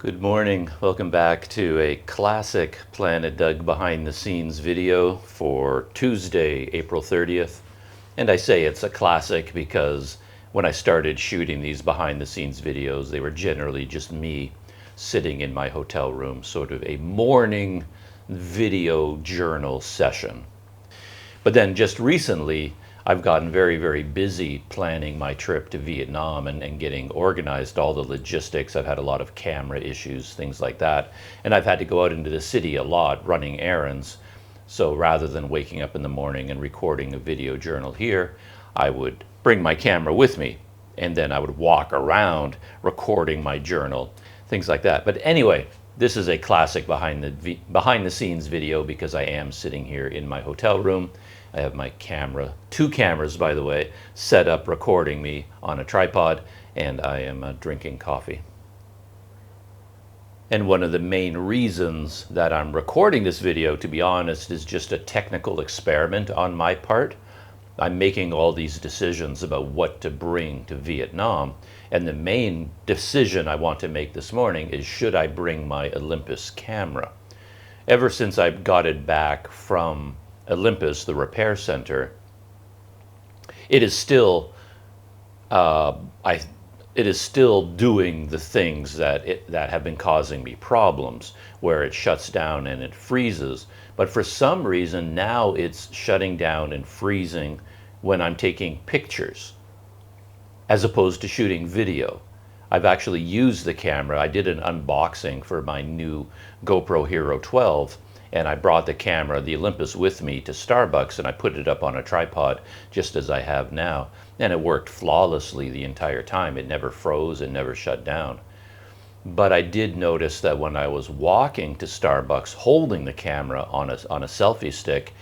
Good morning. Welcome back to a classic Planet Doug behind the scenes video for Tuesday, April 30th. And I say it's a classic because when I started shooting these behind the scenes videos, they were generally just me sitting in my hotel room, sort of a morning video journal session. But then just recently, I've gotten very, very busy planning my trip to Vietnam and getting organized, all the logistics. I've had a lot of camera issues, things like that. And I've had to go out into the city a lot running errands. So rather than waking up in the morning and recording a video journal here, I would bring my camera with me. And then I would walk around recording my journal, things like that. But anyway, this is a classic behind the scenes video because I am sitting here in my hotel room. I have my camera, two cameras by the way, set up recording me on a tripod, and I am drinking coffee. And one of the main reasons that I'm recording this video, to be honest, is just a technical experiment on my part. I'm making all these decisions about what to bring to Vietnam, and the main decision I want to make this morning is should I bring my Olympus camera. Ever since I got it back from Olympus, the repair center, it is still doing the things that have been causing me problems, where it shuts down and it freezes. But for some reason now it's shutting down and freezing when I'm taking pictures as opposed to shooting video. I've actually used the camera. I did an unboxing for my new GoPro Hero 12, and I brought the camera, the Olympus, with me to Starbucks, and I put it up on a tripod just as I have now, and it worked flawlessly the entire time. It never froze and never shut down. But I did notice that when I was walking to Starbucks holding the camera on a selfie stick,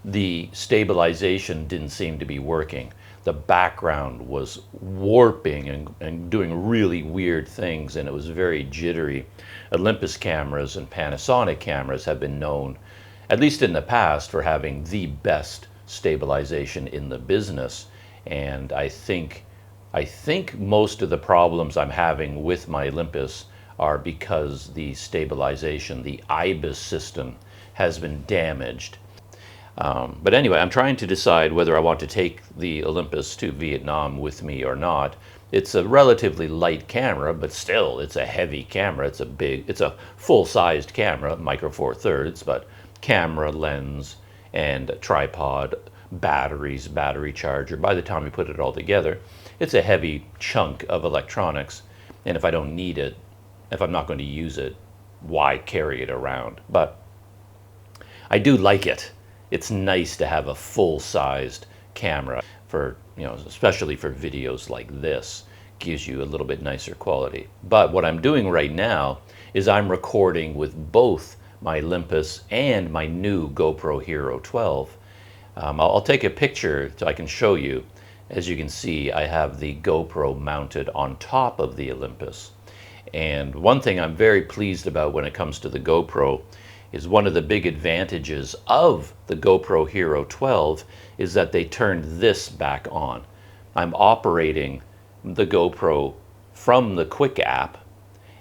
the stabilization didn't seem to be working. The background was warping and doing really weird things, and it was very jittery. Olympus cameras and Panasonic cameras have been known, at least in the past, for having the best stabilization in the business. And I think most of the problems I'm having with my Olympus are because the stabilization, the IBIS system, has been damaged. But anyway, I'm trying to decide whether I want to take the Olympus to Vietnam with me or not. It's a relatively light camera, but still, it's a heavy camera. It's a full-sized camera, micro four thirds, but camera, lens, and tripod, batteries, battery charger. By the time we put it all together, it's a heavy chunk of electronics. And if I don't need it, if I'm not going to use it, why carry it around? But I do like it. It's nice to have a full-sized camera for, especially for videos like this. Gives you a little bit nicer quality. But what I'm doing right now is I'm recording with both my Olympus and my new GoPro Hero 12. I'll take a picture so I can show you. As you can see, I have the GoPro mounted on top of the Olympus. And one thing I'm very pleased about when it comes to the GoPro is one of the big advantages of the GoPro Hero 12 is that they turned this back on. I'm operating the GoPro from the Quick app,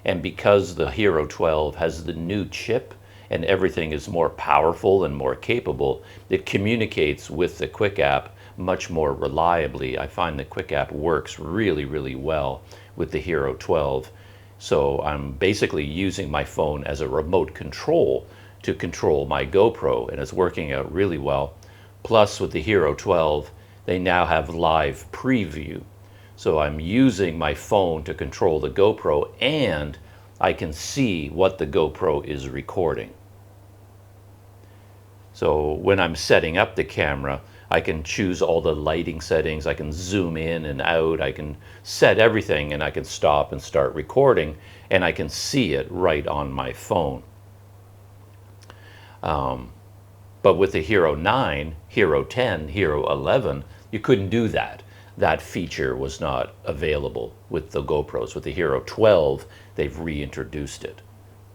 and because the Hero 12 has the new chip and everything is more powerful and more capable, it communicates with the Quick app much more reliably. I find the Quick app works really, really well with the Hero 12. So I'm basically using my phone as a remote control to control my GoPro, and it's working out really well. Plus, with the Hero 12, they now have live preview. So I'm using my phone to control the GoPro, and I can see what the GoPro is recording. So when I'm setting up the camera, I can choose all the lighting settings, I can zoom in and out, I can set everything, and I can stop and start recording, and I can see it right on my phone. But with the Hero 9, Hero 10, Hero 11, you couldn't do that. That feature was not available with the GoPros. With the Hero 12, they've reintroduced it.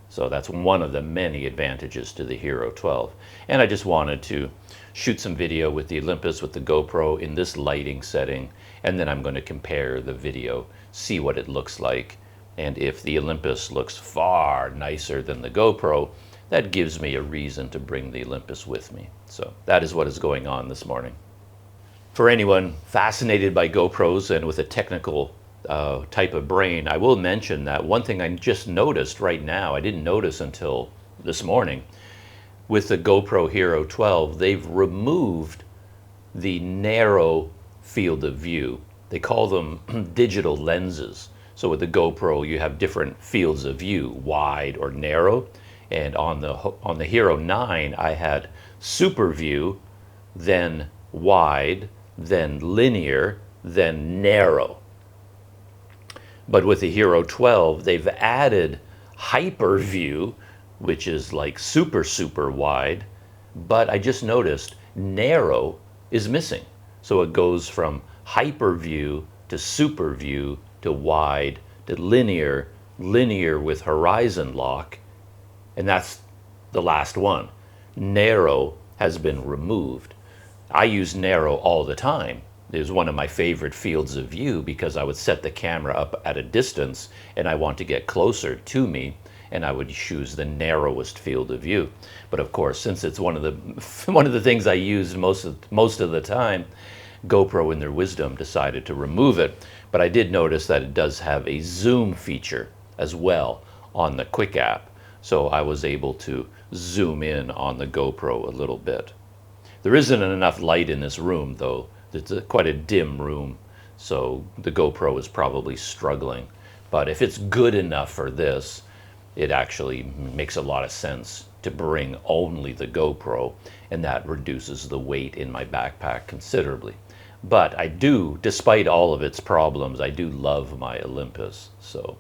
So that's one of the many advantages to the Hero 12. And I just wanted to shoot some video with the Olympus, with the GoPro in this lighting setting, and then I'm going to compare the video, see what it looks like, And if the Olympus looks far nicer than the GoPro, that gives me a reason to bring the Olympus with me. So that is what is going on this morning. For anyone fascinated by GoPros and with a technical type of brain, I will mention that one thing I just noticed right now, I didn't notice until this morning, with the GoPro Hero 12, they've removed the narrow field of view. They call them digital lenses. So with the GoPro, you have different fields of view, wide or narrow. And on the Hero 9, I had super view, then wide, then linear, then narrow. But with the Hero 12, they've added hyper view, which is like super, super wide. But I just noticed narrow is missing. So it goes from hyper view to super view to wide to linear, linear with horizon lock, and that's the last one. Narrow has been removed. I use narrow all the time. It was one of my favorite fields of view because I would set the camera up at a distance and I want to get closer to me, and I would choose the narrowest field of view. But of course, since it's one of the things I use most of the time, GoPro in their wisdom decided to remove it. But I did notice that it does have a zoom feature as well on the Quick app. So I was able to zoom in on the GoPro a little bit. There isn't enough light in this room though. It's quite a dim room. So the GoPro is probably struggling. But if it's good enough for this, it actually makes a lot of sense to bring only the GoPro, and that reduces the weight in my backpack considerably. But I do, despite all of its problems, I do love my Olympus, so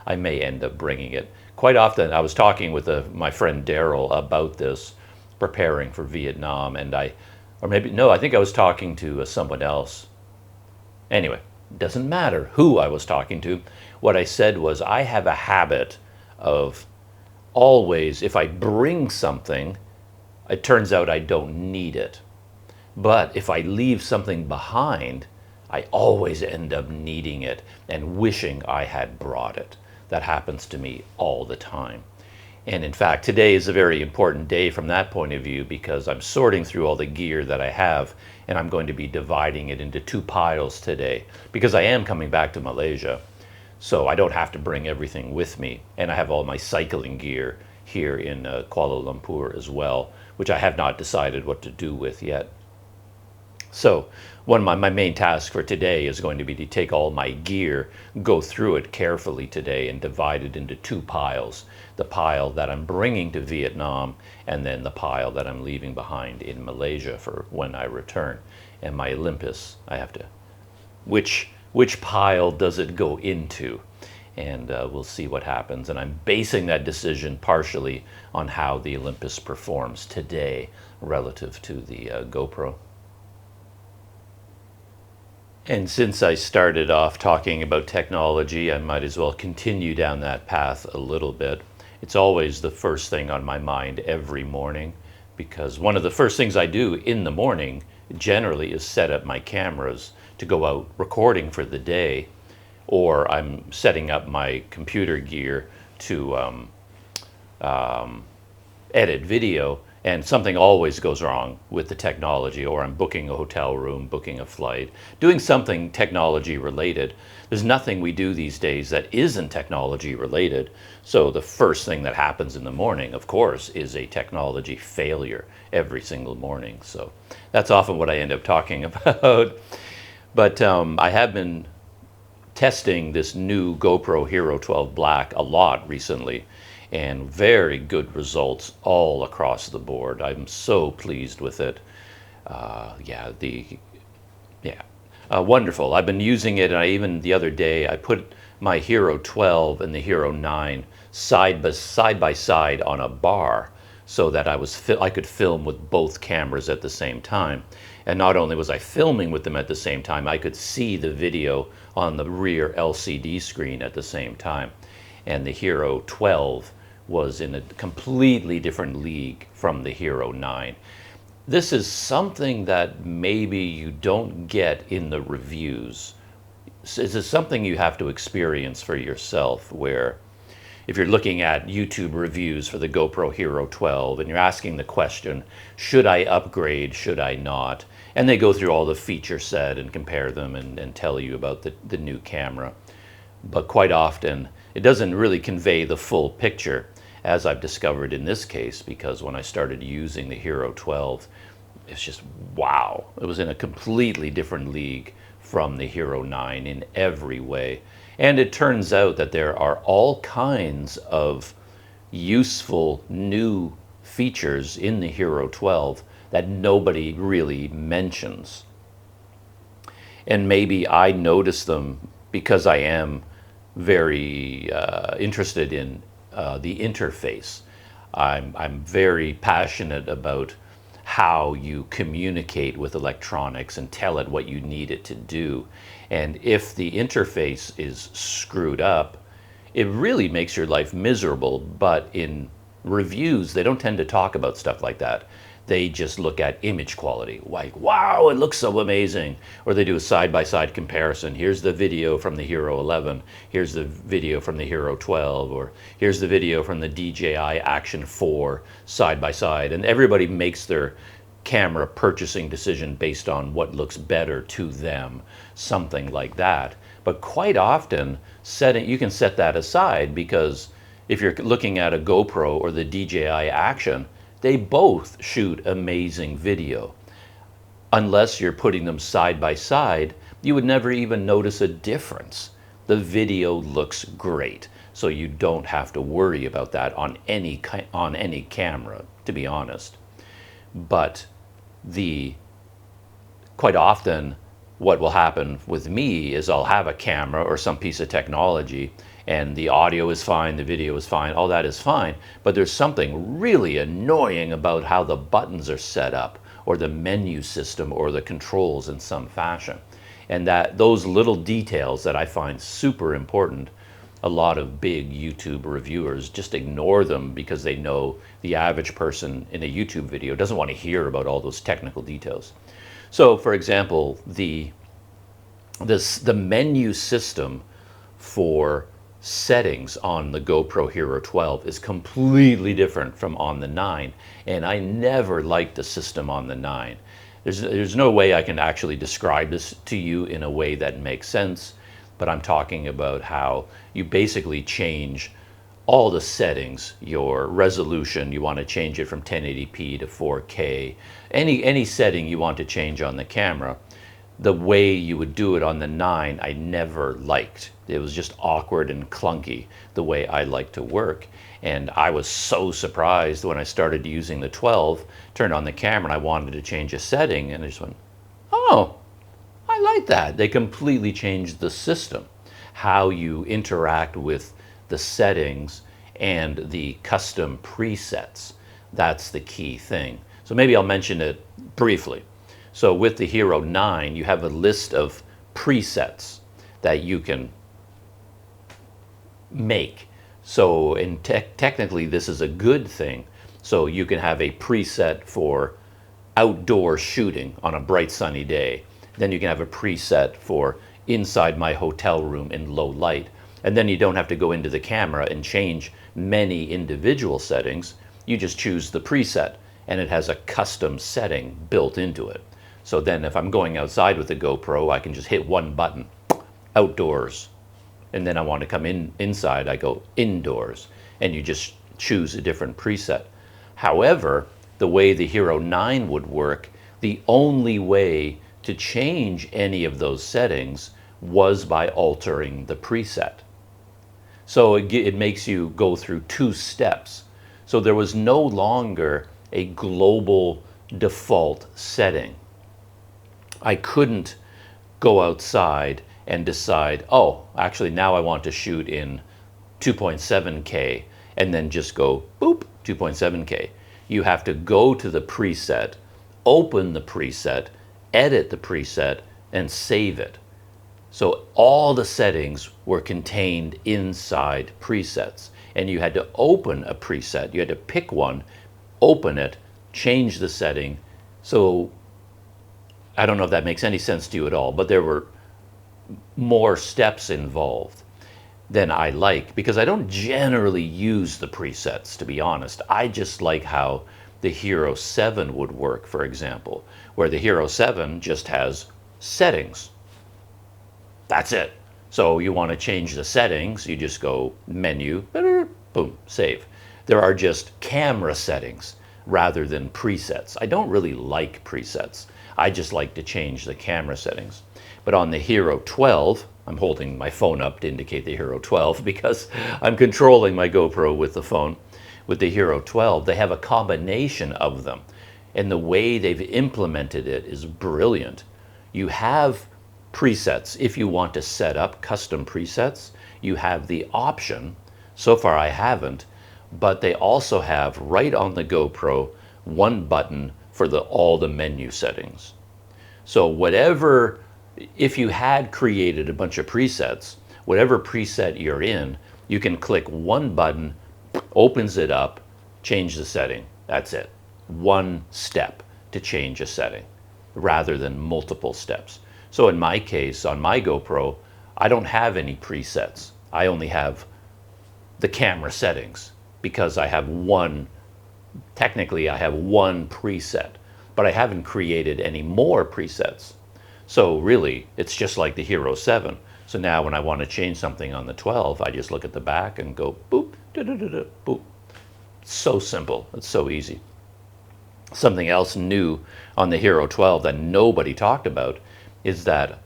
I may end up bringing it. Quite often, I was talking with my friend Daryl about this, preparing for Vietnam, and I think I was talking to someone else. Anyway, it doesn't matter who I was talking to. What I said was, I have a habit of always, if I bring something, it turns out I don't need it. But if I leave something behind, I always end up needing it and wishing I had brought it. That happens to me all the time. And in fact, today is a very important day from that point of view because I'm sorting through all the gear that I have, and I'm going to be dividing it into two piles today because I am coming back to Malaysia. So I don't have to bring everything with me. And I have all my cycling gear here in Kuala Lumpur as well, which I have not decided what to do with yet. So one of my main tasks for today is going to be to take all my gear, go through it carefully today and divide it into two piles. The pile that I'm bringing to Vietnam and then the pile that I'm leaving behind in Malaysia for when I return. And my Olympus, I have to, which pile does it go into? And we'll see what happens. And I'm basing that decision partially on how the Olympus performs today relative to the GoPro. And since I started off talking about technology, I might as well continue down that path a little bit. It's always the first thing on my mind every morning, because one of the first things I do in the morning generally is set up my cameras to go out recording for the day, or I'm setting up my computer gear to edit video, and something always goes wrong with the technology, or I'm booking a hotel room, booking a flight, doing something technology related. There's nothing we do these days that isn't technology related. So the first thing that happens in the morning, of course, is a technology failure every single morning. So that's often what I end up talking about. But I have been testing this new GoPro Hero 12 Black a lot recently, and very good results all across the board. I'm so pleased with it. Wonderful. I've been using it, and even the other day I put my Hero 12 and the Hero 9 side by side on a bar so that I could film with both cameras at the same time. And not only was I filming with them at the same time, I could see the video on the rear LCD screen at the same time. And the Hero 12 was in a completely different league from the Hero 9. This is something that maybe you don't get in the reviews. it's something you have to experience for yourself, where if you're looking at YouTube reviews for the GoPro Hero 12 and you're asking the question, should I upgrade, should I not? And they go through all the feature set and compare them and tell you about the new camera. But quite often, it doesn't really convey the full picture, as I've discovered in this case, because when I started using the Hero 12, it's just, wow. It was in a completely different league from the Hero 9 in every way. And it turns out that there are all kinds of useful new features in the Hero 12 that nobody really mentions. And maybe I notice them because I am very interested in the interface. I'm very passionate about how you communicate with electronics and tell it what you need it to do. And if the interface is screwed up, it really makes your life miserable. But in reviews, they don't tend to talk about stuff like that. They just look at image quality, like, wow, it looks so amazing. Or they do a side-by-side comparison. Here's the video from the Hero 11. Here's the video from the Hero 12. Or here's the video from the DJI Action 4 side-by-side. And everybody makes their camera purchasing decision based on what looks better to them, something like that. But quite often, you can set that aside, because if you're looking at a GoPro or the DJI Action, they both shoot amazing video. Unless you're putting them side by side, you would never even notice a difference. The video looks great, so you don't have to worry about that on any camera, to be honest. But quite often, what will happen with me is I'll have a camera or some piece of technology, and the audio is fine, the video is fine, all that is fine, but there's something really annoying about how the buttons are set up, or the menu system, or the controls in some fashion. And those little details that I find super important, a lot of big YouTube reviewers just ignore them because they know the average person in a YouTube video doesn't want to hear about all those technical details. So, for example, the menu system for settings on the GoPro Hero 12 is completely different from on the 9, and I never liked the system on the 9. There's no way I can actually describe this to you in a way that makes sense, but I'm talking about how you basically change all the settings, your resolution, you want to change it from 1080p to 4K, any setting you want to change on the camera. The way you would do it on the 9, I never liked. It was just awkward and clunky, the way I like to work. And I was so surprised when I started using the 12, turned on the camera, and I wanted to change a setting, and I just went, oh, I like that. They completely changed the system, how you interact with the settings and the custom presets. That's the key thing. So maybe I'll mention it briefly. So with the Hero 9, you have a list of presets that you can make. So technically this is a good thing. So you can have a preset for outdoor shooting on a bright sunny day. Then you can have a preset for inside my hotel room in low light. And then you don't have to go into the camera and change many individual settings. You just choose the preset, and it has a custom setting built into it. So then if I'm going outside with the GoPro, I can just hit one button, outdoors. And then I want to come inside, I go indoors. And you just choose a different preset. However, the way the Hero 9 would work, the only way to change any of those settings was by altering the preset. So it makes you go through 2 steps. So there was no longer a global default setting. I couldn't go outside and decide, oh, actually now I want to shoot in 2.7K and then just go, boop, 2.7K. You have to go to the preset, open the preset, edit the preset, and save it. So all the settings were contained inside presets, and you had to open a preset. You had to pick one, open it, change the setting. So I don't know if that makes any sense to you at all, but there were more steps involved than I like, because I don't generally use the presets, to be honest. I just like how the Hero 7 would work, for example, where the Hero 7 just has settings. That's it. So you want to change the settings, you just go menu, boom, save. There are just camera settings rather than presets. I don't really like presets. I just like to change the camera settings. But on the Hero 12, I'm holding my phone up to indicate the Hero 12 because I'm controlling my GoPro with the phone. With the Hero 12, they have a combination of them. And the way they've implemented it is brilliant. You have presets. If you want to set up custom presets, you have the option. So far I haven't, but they also have right on the GoPro one button for all the menu settings. So whatever, if you had created a bunch of presets, whatever preset you're in, you can click one button, opens it up, change the setting. That's it. One step to change a setting rather than multiple steps. So in my case, on my GoPro, I don't have any presets. I only have the camera settings because I have one, technically I have one preset, but I haven't created any more presets. So really, it's just like the Hero 7. So now when I want to change something on the 12, I just look at the back and go boop, boop. It's so simple. It's so easy. Something else new on the Hero 12 that nobody talked about is that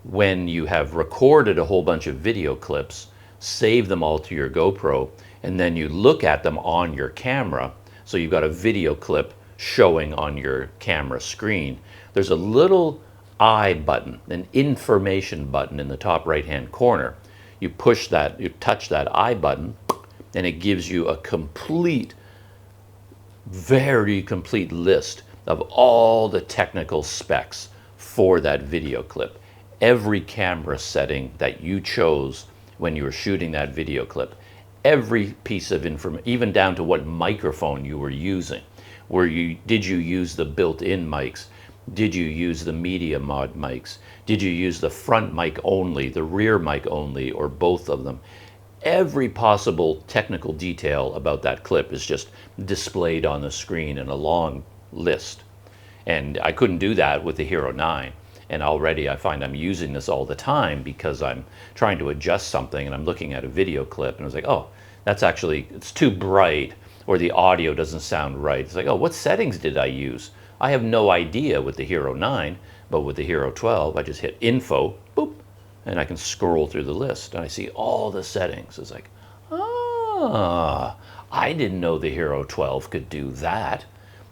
when you have recorded a whole bunch of video clips, save them all to your GoPro, and then you look at them on your camera, so you've got a video clip showing on your camera screen, there's a little I button, an information button in the top right-hand corner. You push that, you touch that I button, and it gives you a complete, very complete list of all the technical specs for that video clip. Every camera setting that you chose when you were shooting that video clip, every piece of information, even down to what microphone you were using. Did you use the built-in mics? Did you use the media mod mics? Did you use the front mic only, the rear mic only, or both of them? Every possible technical detail about that clip is just displayed on the screen in a long list. And I couldn't do that with the Hero 9. And already I find I'm using this all the time because I'm trying to adjust something and I'm looking at a video clip and I was like, oh, that's actually, it's too bright, or the audio doesn't sound right. It's like, oh, what settings did I use? I have no idea with the Hero 9, but with the Hero 12, I just hit info, boop, and I can scroll through the list and I see all the settings. It's like, ah, I didn't know the Hero 12 could do that.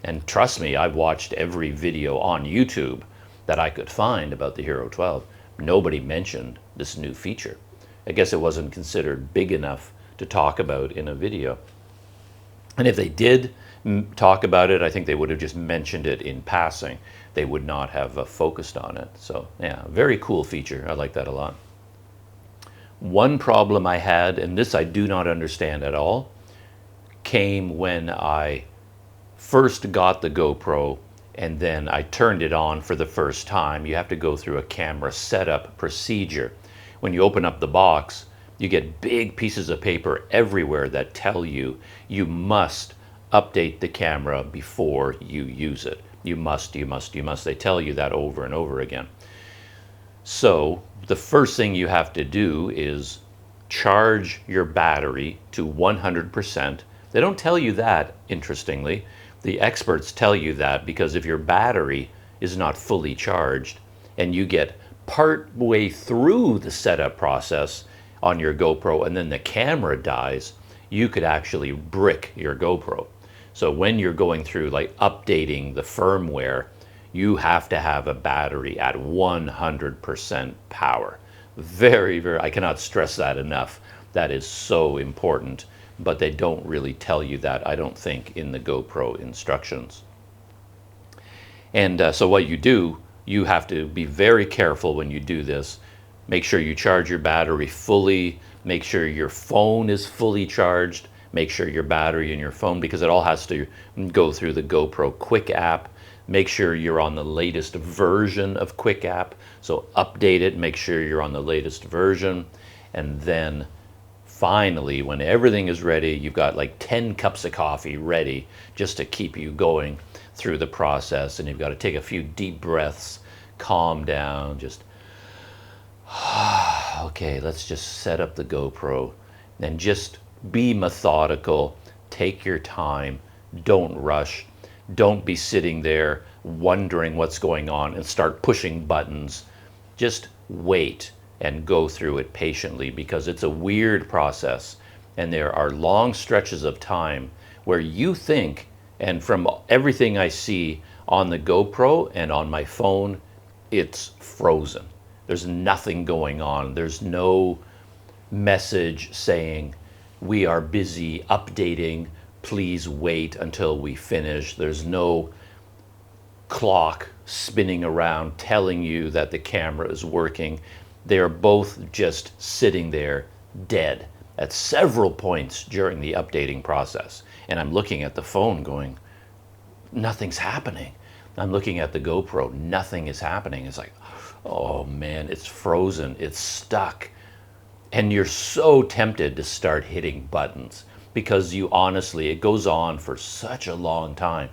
And trust me, I've watched every video on YouTube that I could find about the Hero 12. Nobody mentioned this new feature. I guess it wasn't considered big enough to talk about in a video. And if they did talk about it, I think they would have just mentioned it in passing. They would not have focused on it. So yeah, very cool feature. I like that a lot. One problem I had, and this I do not understand at all, came when I first got the GoPro and then I turned it on for the first time. You have to go through a camera setup procedure. When you open up the box, you get big pieces of paper everywhere that tell you you must update the camera before you use it. You must, you must, you must. They tell you that over and over again. So the first thing you have to do is charge your battery to 100%. They don't tell you that, interestingly. The experts tell you that because if your battery is not fully charged and you get part way through the setup process on your GoPro and then the camera dies, you could actually brick your GoPro. So when you're going through like updating the firmware, you have to have a battery at 100% power. Very, very, I cannot stress that enough. That is so important, but they don't really tell you that, I don't think, in the GoPro instructions. And so what you do, you have to be very careful when you do this. Make sure you charge your battery fully, make sure your phone is fully charged, make sure your battery in your phone, because it all has to go through the GoPro Quick app. make sure you're on the latest version of Quick App. So update it, make sure you're on the latest version. And then finally, when everything is ready, you've got like 10 cups of coffee ready just to keep you going through the process. And you've got to take a few deep breaths, calm down, just, okay, let's just set up the GoPro and just be methodical. Take your time. Don't rush. Don't be sitting there wondering what's going on and start pushing buttons. Just wait and go through it patiently, because it's a weird process. And there are long stretches of time where you think, and from everything I see on the GoPro and on my phone, it's frozen. There's nothing going on. There's no message saying, we are busy updating, please wait until we finish. There's no clock spinning around telling you that the camera is working. They are both just sitting there dead at several points during the updating process. And I'm looking at the phone going, nothing's happening. I'm looking at the GoPro, nothing is happening. It's like, oh man, it's frozen, it's stuck. And you're so tempted to start hitting buttons, because you honestly, it goes on for such a long time.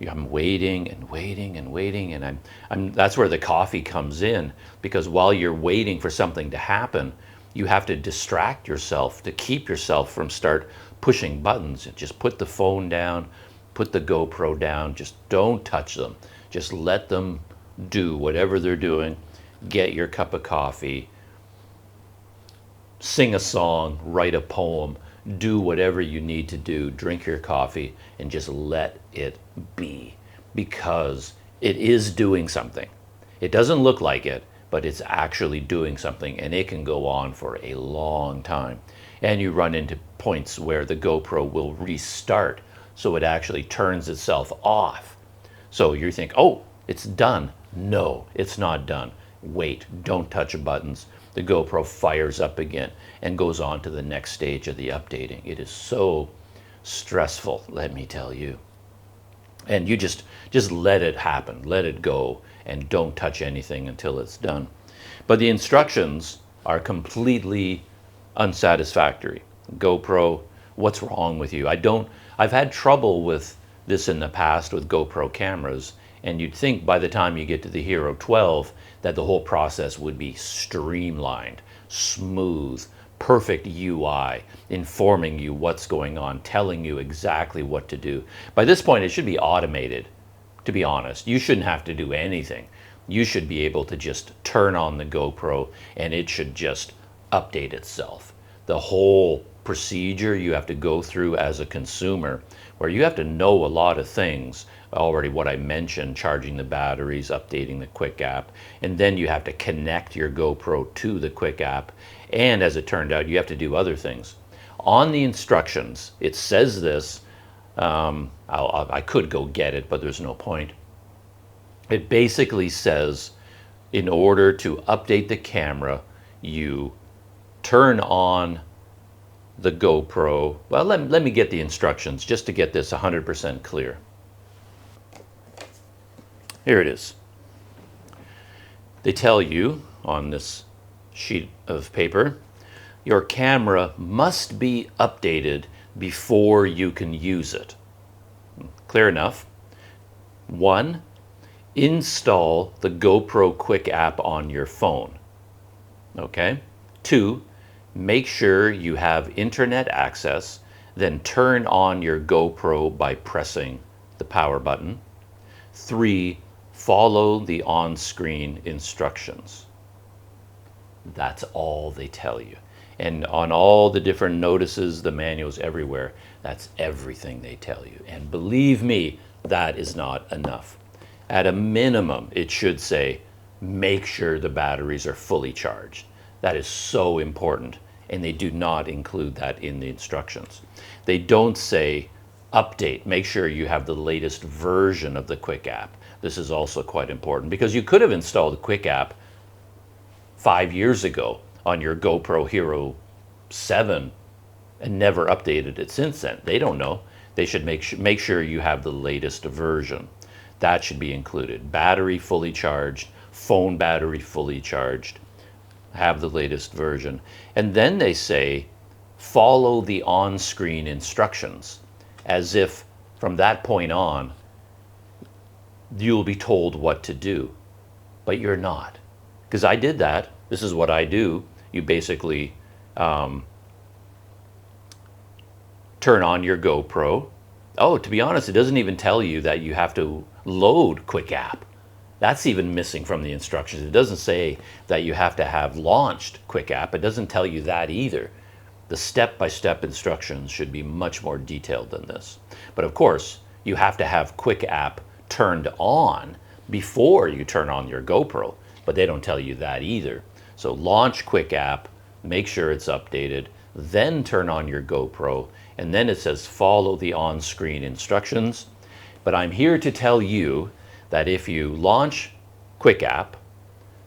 I'm waiting and waiting and waiting, and that's where the coffee comes in, because while you're waiting for something to happen, you have to distract yourself to keep yourself from start pushing buttons. Just put the phone down, put the GoPro down, just don't touch them. Just let them do whatever they're doing. Get your cup of coffee, sing a song, write a poem, do whatever you need to do, drink your coffee, and just let it be, because it is doing something. It doesn't look like it, but it's actually doing something, and it can go on for a long time. And you run into points where the GoPro will restart, so it actually turns itself off. So you think, oh, it's done. No, it's not done. Wait, don't touch buttons. The GoPro fires up again and goes on to the next stage of the updating. It is so stressful, let me tell you. And you just let it happen, let it go, and don't touch anything until it's done. But the instructions are completely unsatisfactory. GoPro, what's wrong with you? I've had trouble with this in the past with GoPro cameras, and you'd think by the time you get to the Hero 12 that the whole process would be streamlined, smooth, perfect UI, informing you what's going on, telling you exactly what to do. By this point, it should be automated, to be honest. You shouldn't have to do anything. You should be able to just turn on the GoPro and it should just update itself. The whole procedure you have to go through as a consumer, where you have to know a lot of things already, what I mentioned, charging the batteries, updating the Quick App, and then you have to connect your GoPro to the Quick App, and as it turned out, you have to do other things. On the instructions, it says this, I could go get it, but there's no point. It basically says, in order to update the camera, you turn on the GoPro. Well, let me get the instructions just to get this 100% clear. Here it is. They tell you on this sheet of paper, your camera must be updated before you can use it. Clear enough. 1, install the GoPro Quick App on your phone. Okay. 2, make sure you have internet access, then turn on your GoPro by pressing the power button. 3, follow the on-screen instructions. That's all they tell you. And on all the different notices, the manuals everywhere, that's everything they tell you. And believe me, that is not enough. At a minimum, it should say, make sure the batteries are fully charged. That is so important, and they do not include that in the instructions. They don't say, update, make sure you have the latest version of the Quick App. This is also quite important, because you could have installed the Quick App 5 years ago on your GoPro Hero 7 and never updated it since then. They don't know. They should make sure you have the latest version. That should be included. Battery fully charged, phone battery fully charged, have the latest version. And then they say, follow the on-screen instructions, as if from that point on, you'll be told what to do. But you're not. Because I did that. This is what I do. You basically turn on your GoPro. Oh, to be honest, it doesn't even tell you that you have to load Quick App. That's even missing from the instructions. It doesn't say that you have to have launched Quick App. It doesn't tell you that either. The step-by-step instructions should be much more detailed than this. But of course, you have to have Quick App turned on before you turn on your GoPro, but they don't tell you that either. So launch Quick App, make sure it's updated, then turn on your GoPro, and then it says follow the on-screen instructions. But I'm here to tell you that if you launch Quick App,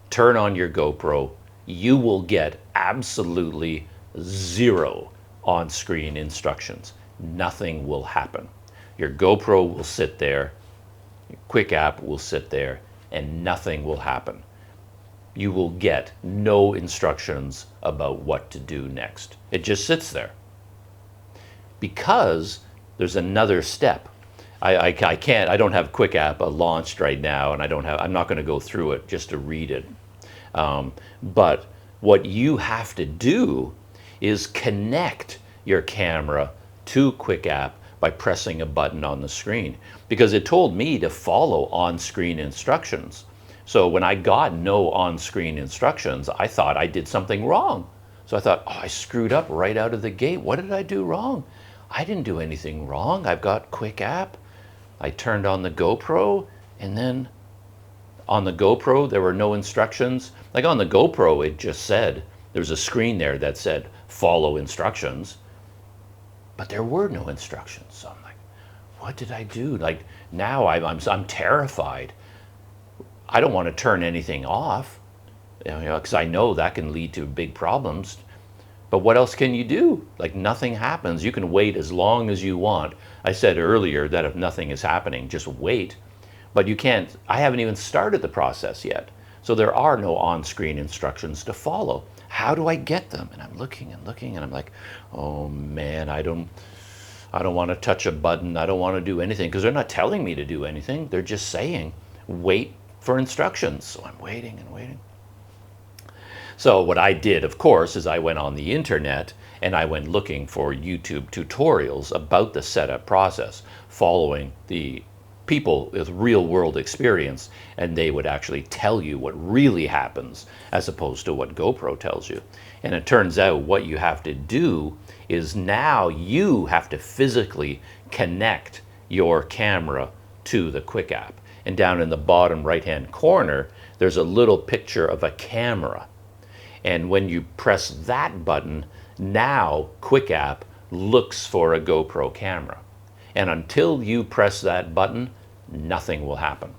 turn on your GoPro, you will get absolutely zero on-screen instructions. Nothing will happen. Your GoPro will sit there, your Quick App will sit there, and nothing will happen. You will get no instructions about what to do next. It just sits there. Because there's another step. I don't have Quick App launched right now, and I'm not going to go through it just to read it. But what you have to do is connect your camera to Quick App by pressing a button on the screen, because it told me to follow on-screen instructions. So when I got no on-screen instructions, I thought I did something wrong. So I thought, oh, I screwed up right out of the gate. What did I do wrong? I didn't do anything wrong. I've got Quick App. I turned on the GoPro, and then on the GoPro, there were no instructions. Like on the GoPro, it just said, there was a screen there that said, follow instructions. But there were no instructions. So I'm like, what did I do? Like now I'm terrified. I don't want to turn anything off, because I know that can lead to big problems. But what else can you do? Like nothing happens. You can wait as long as you want. I said earlier that if nothing is happening, just wait. But you can't, I haven't even started the process yet. So there are no on-screen instructions to follow. How do I get them? And I'm looking and looking, and I'm like, oh man, I don't want to touch a button. I don't want to do anything, because they're not telling me to do anything. They're just saying, wait for instructions. So I'm waiting and waiting. So what I did, of course, is I went on the internet and I went looking for YouTube tutorials about the setup process, following the people with real world experience, and they would actually tell you what really happens as opposed to what GoPro tells you. And it turns out what you have to do is now you have to physically connect your camera to the Quick App. And down in the bottom right hand corner, there's a little picture of a camera. And when you press that button, now Quick App looks for a GoPro camera. And until you press that button, nothing will happen.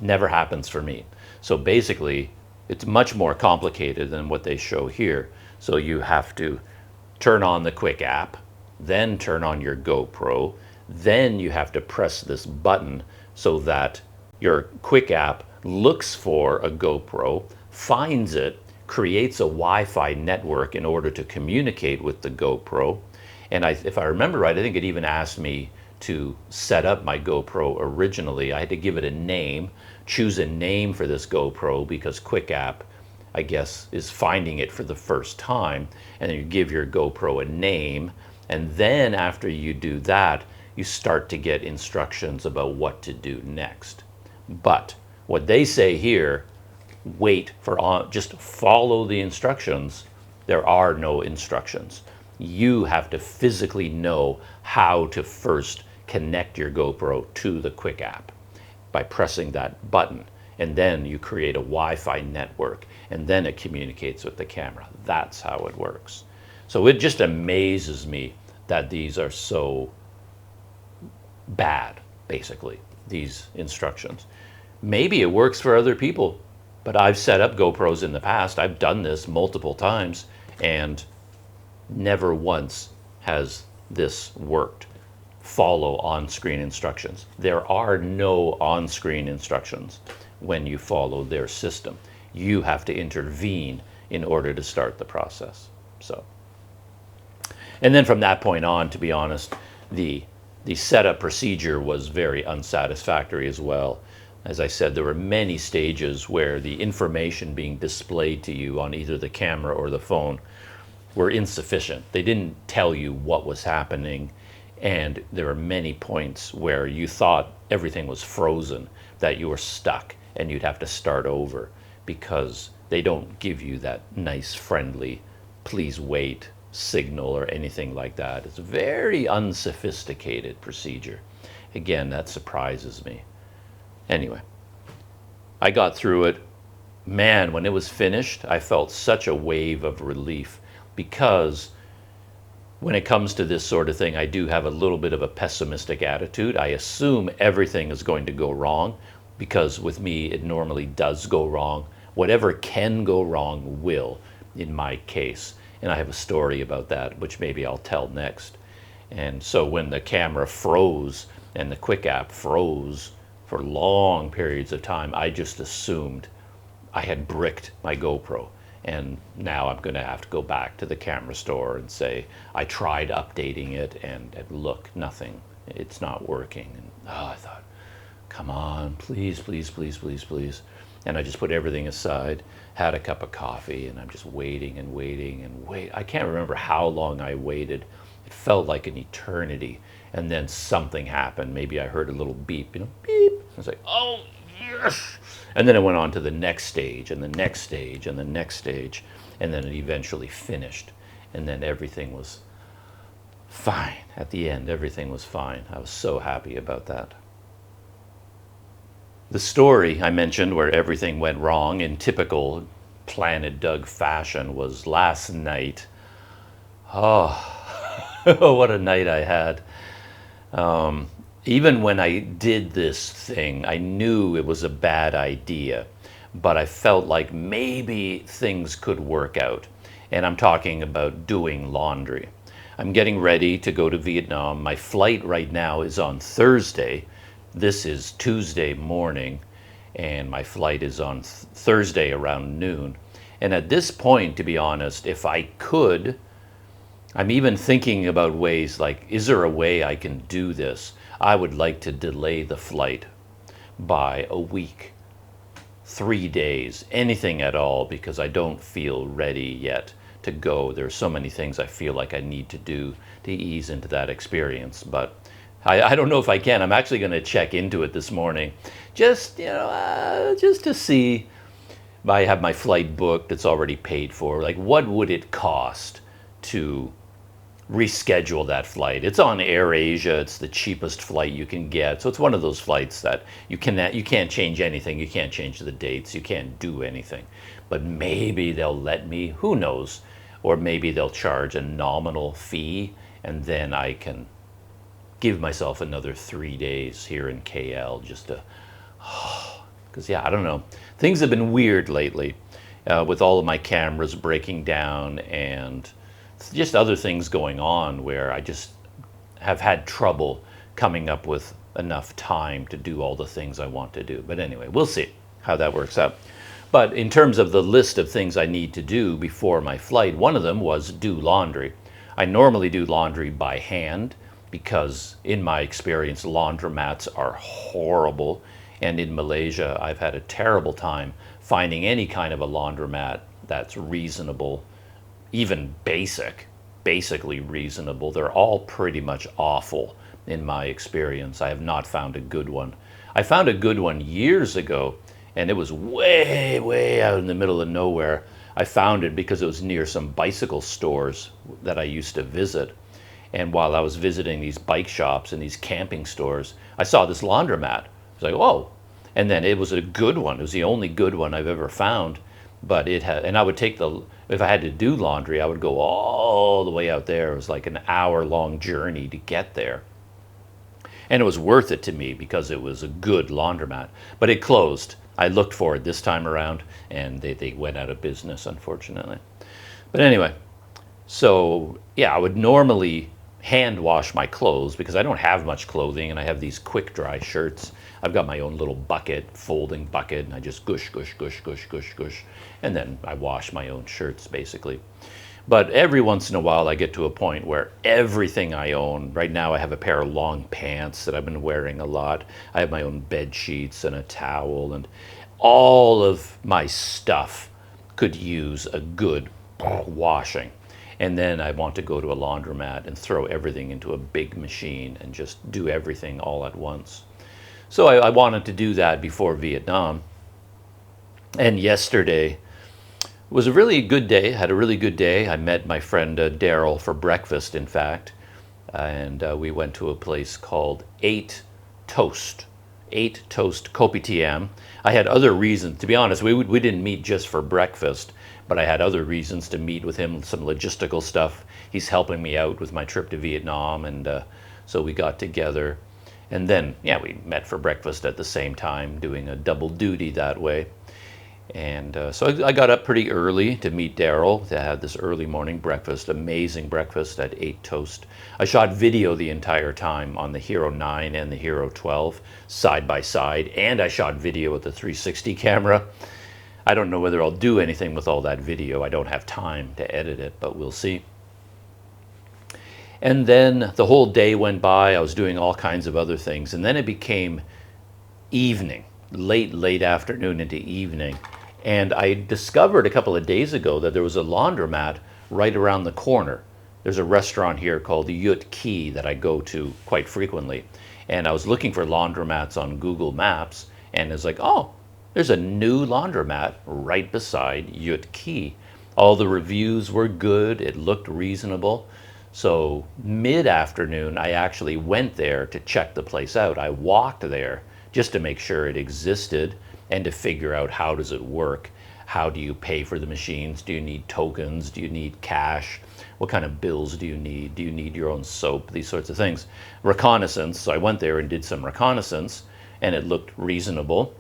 Never happens for me. So basically, it's much more complicated than what they show here. So you have to turn on the Quick App, then turn on your GoPro, then you have to press this button so that your Quick App looks for a GoPro, finds it, creates a Wi-Fi network in order to communicate with the GoPro. And if I remember right, I think it even asked me to set up my GoPro originally. I had to give it a name, choose a name for this GoPro, because Quick App, I guess, is finding it for the first time. And then you give your GoPro a name. And then after you do that, you start to get instructions about what to do next. But what they say here, just follow the instructions. There are no instructions. You have to physically know how to first connect your GoPro to the Quick App by pressing that button. And then you create a Wi-Fi network, and then it communicates with the camera. That's how it works. So it just amazes me that these are so bad, basically, these instructions. Maybe it works for other people, but I've set up GoPros in the past. I've done this multiple times, and never once has this worked. follow on-screen instructions. There are no on-screen instructions when you follow their system. You have to intervene in order to start the process. So, and then from that point on, to be honest, the setup procedure was very unsatisfactory as well. As I said, there were many stages where the information being displayed to you on either the camera or the phone were insufficient. They didn't tell you what was happening, and there were many points where you thought everything was frozen, that you were stuck and you'd have to start over, because they don't give you that nice, friendly, please wait signal or anything like that. It's a very unsophisticated procedure. Again, that surprises me. Anyway, I got through it. Man, when it was finished, I felt such a wave of relief, because when it comes to this sort of thing, I do have a little bit of a pessimistic attitude. I assume everything is going to go wrong, because with me, it normally does go wrong. Whatever can go wrong will, in my case. And I have a story about that, which maybe I'll tell next. And so when the camera froze and the Quick app froze for long periods of time, I just assumed I had bricked my GoPro. And now I'm going to have to go back to the camera store and say, I tried updating it, and look, nothing. It's not working. And I thought, come on, please, please, please, please, please. And I just put everything aside, had a cup of coffee, and I'm just waiting and waiting and wait. I can't remember how long I waited. It felt like an eternity. And then something happened. Maybe I heard a little beep, beep. I was like, oh, yes. And then it went on to the next stage and the next stage and the next stage. And then it eventually finished. And then everything was fine. At the end, everything was fine. I was so happy about that. The story I mentioned where everything went wrong in typical Planet Doug fashion was last night. Oh, what a night I had. Even when I did this thing, I knew it was a bad idea, but I felt like maybe things could work out. And I'm talking about doing laundry. I'm getting ready to go to Vietnam. My flight right now is on Thursday. This is Tuesday morning, and my flight is on Thursday around noon. And at this point, to be honest, if I could, I'm even thinking about ways like, is there a way I can do this? I would like to delay the flight by a week, 3 days, anything at all, because I don't feel ready yet to go. There's so many things I feel like I need to do to ease into that experience, but I don't know if I can. I'm actually going to check into it this morning, just to see if I have my flight booked. It's already paid for. Like, what would it cost to reschedule that flight? It's on AirAsia. It's the cheapest flight you can get. So it's one of those flights that you can't change anything. You can't change the dates. You can't do anything. But maybe they'll let me. Who knows? Or maybe they'll charge a nominal fee, and then I can give myself another 3 days here in KL just to, because I don't know. Things have been weird lately with all of my cameras breaking down and just other things going on where I just have had trouble coming up with enough time to do all the things I want to do. But anyway, we'll see how that works out. But in terms of the list of things I need to do before my flight, one of them was do laundry. I normally do laundry by hand, because in my experience, laundromats are horrible. And in Malaysia, I've had a terrible time finding any kind of a laundromat that's reasonable, even basically reasonable. They're all pretty much awful in my experience. I have not found a good one. I found a good one years ago, and it was way, way out in the middle of nowhere. I found it because it was near some bicycle stores that I used to visit. And while I was visiting these bike shops and these camping stores, I saw this laundromat. I was like, whoa. And then it was a good one. It was the only good one I've ever found. But it had, and I would take if I had to do laundry, I would go all the way out there. It was like an hour-long journey to get there. And it was worth it to me because it was a good laundromat. But it closed. I looked for it this time around, and they went out of business, unfortunately. But anyway, so I would normally hand wash my clothes because I don't have much clothing, and I have these quick dry shirts. I've got my own little bucket, folding bucket, and I just gush, gush, gush, gush, gush, gush, and then I wash my own shirts basically. But every once in a while I get to a point where everything I own, right now I have a pair of long pants that I've been wearing a lot. I have my own bed sheets and a towel, and all of my stuff could use a good washing. And then I want to go to a laundromat and throw everything into a big machine and just do everything all at once. So I wanted to do that before Vietnam. And yesterday was a really good day, had a really good day. I met my friend Daryl for breakfast, in fact. And we went to a place called 8 Toast Kopitiam. I had other reasons, to be honest, we didn't meet just for breakfast, but I had other reasons to meet with him, some logistical stuff. He's helping me out with my trip to Vietnam, and so we got together. And then, yeah, we met for breakfast at the same time, doing a double duty that way. And so I got up pretty early to meet Daryl, to have this early morning breakfast, amazing breakfast at 8 Toast. I shot video the entire time on the Hero 9 and the Hero 12 side by side, and I shot video with the 360 camera. I don't know whether I'll do anything with all that video. I don't have time to edit it, but we'll see. And then the whole day went by. I was doing all kinds of other things, and then it became evening, late afternoon into evening. And I discovered a couple of days ago that there was a laundromat right around the corner. There's a restaurant here called Yut Key that I go to quite frequently. And I was looking for laundromats on Google Maps, and it's like, oh, there's a new laundromat right beside Yut Key. All the reviews were good. It looked reasonable. So mid-afternoon, I actually went there to check the place out. I walked there just to make sure it existed and to figure out, how does it work? How do you pay for the machines? Do you need tokens? Do you need cash? What kind of bills do you need? Do you need your own soap? These sorts of things. Reconnaissance. So I went there and did some reconnaissance, and it looked reasonable.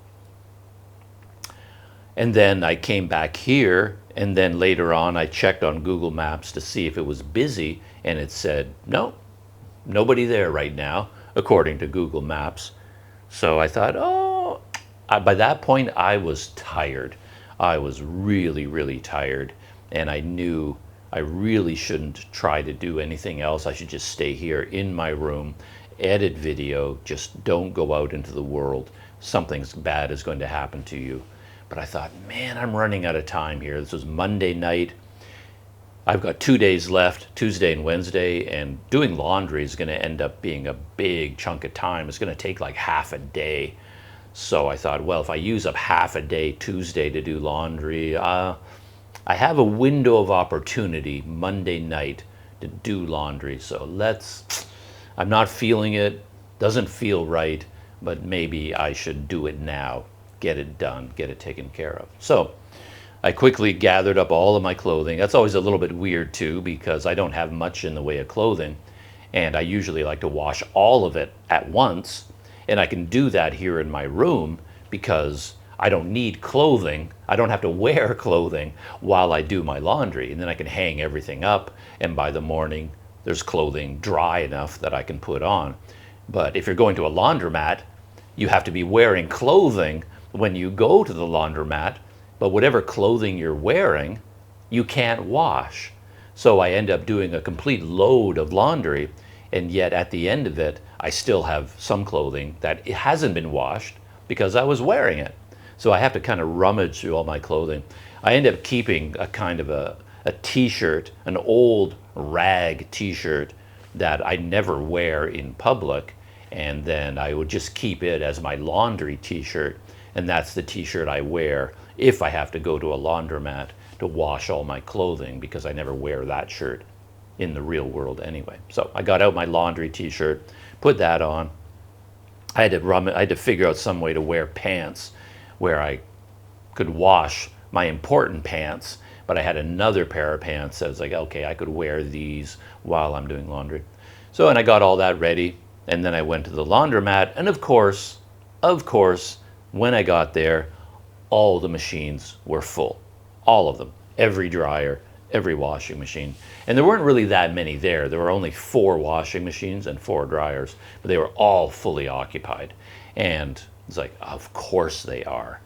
And then I came back here, and then later on I checked on Google Maps to see if it was busy, and it said, no, nobody there right now, according to Google Maps. So I thought, oh, by that point I was tired. I was really, really tired, and I knew I really shouldn't try to do anything else. I should just stay here in my room, edit video, just don't go out into the world. Something bad is going to happen to you. But I thought, man, I'm running out of time here. This was Monday night. I've got 2 days left, Tuesday and Wednesday, and doing laundry is going to end up being a big chunk of time. It's going to take like half a day. So I thought, well, if I use up half a day Tuesday to do laundry, I have a window of opportunity Monday night to do laundry. So I'm not feeling it, doesn't feel right, but maybe I should do it now. Get it done, get it taken care of. So I quickly gathered up all of my clothing. That's always a little bit weird too, because I don't have much in the way of clothing, and I usually like to wash all of it at once, and I can do that here in my room because I don't need clothing. I don't have to wear clothing while I do my laundry, and then I can hang everything up, and by the morning there's clothing dry enough that I can put on. But if you're going to a laundromat, you have to be wearing clothing when you go to the laundromat, but whatever clothing you're wearing, you can't wash. So I end up doing a complete load of laundry, and yet at the end of it, I still have some clothing that it hasn't been washed because I was wearing it. So I have to kind of rummage through all my clothing. I end up keeping a kind of a t-shirt, an old rag t-shirt that I never wear in public, and then I would just keep it as my laundry t-shirt. And that's the t-shirt I wear if I have to go to a laundromat to wash all my clothing, because I never wear that shirt in the real world anyway. So I got out my laundry t-shirt, put that on. I had to figure out some way to wear pants where I could wash my important pants, but I had another pair of pants that was like, okay, I could wear these while I'm doing laundry. So, and I got all that ready, and then I went to the laundromat, and of course, when I got there, all the machines were full. All of them. Every dryer, every washing machine. And there weren't really that many there. There were only 4 washing machines and 4 dryers, but they were all fully occupied. And it's like, of course they are.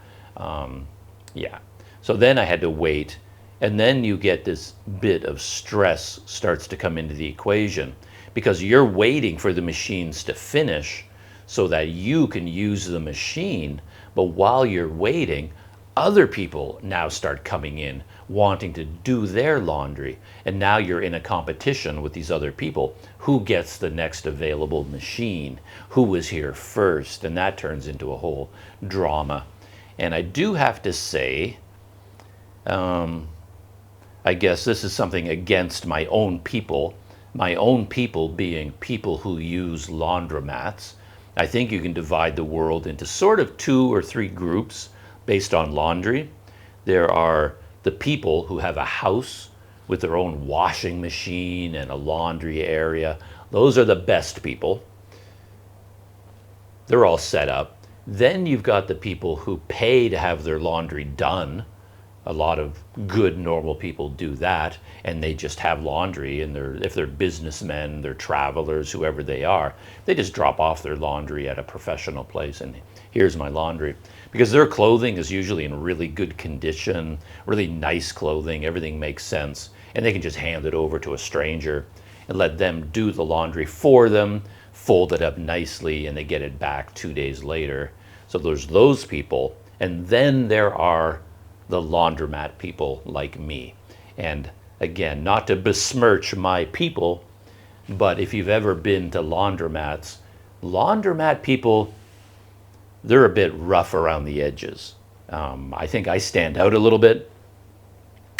Yeah. So then I had to wait, and then you get this bit of stress starts to come into the equation, because you're waiting for the machines to finish so that you can use the machine. But while you're waiting, other people now start coming in wanting to do their laundry, and now you're in a competition with these other people. Who gets the next available machine? Who was here first? And that turns into a whole drama. And I do have to say, I guess this is something against my own people being people who use laundromats. I think you can divide the world into sort of 2 or 3 groups based on laundry. There are the people who have a house with their own washing machine and a laundry area. Those are the best people. They're all set up. Then you've got the people who pay to have their laundry done. A lot of good, normal people do that, and they just have laundry, and if they're businessmen, they're travelers, whoever they are, they just drop off their laundry at a professional place, and here's my laundry. Because their clothing is usually in really good condition, really nice clothing, everything makes sense, and they can just hand it over to a stranger and let them do the laundry for them, fold it up nicely, and they get it back 2 days later. So there's those people, and then there are the laundromat people like me. And again, not to besmirch my people, but if you've ever been to laundromats, laundromat people, they're a bit rough around the edges. I think I stand out a little bit.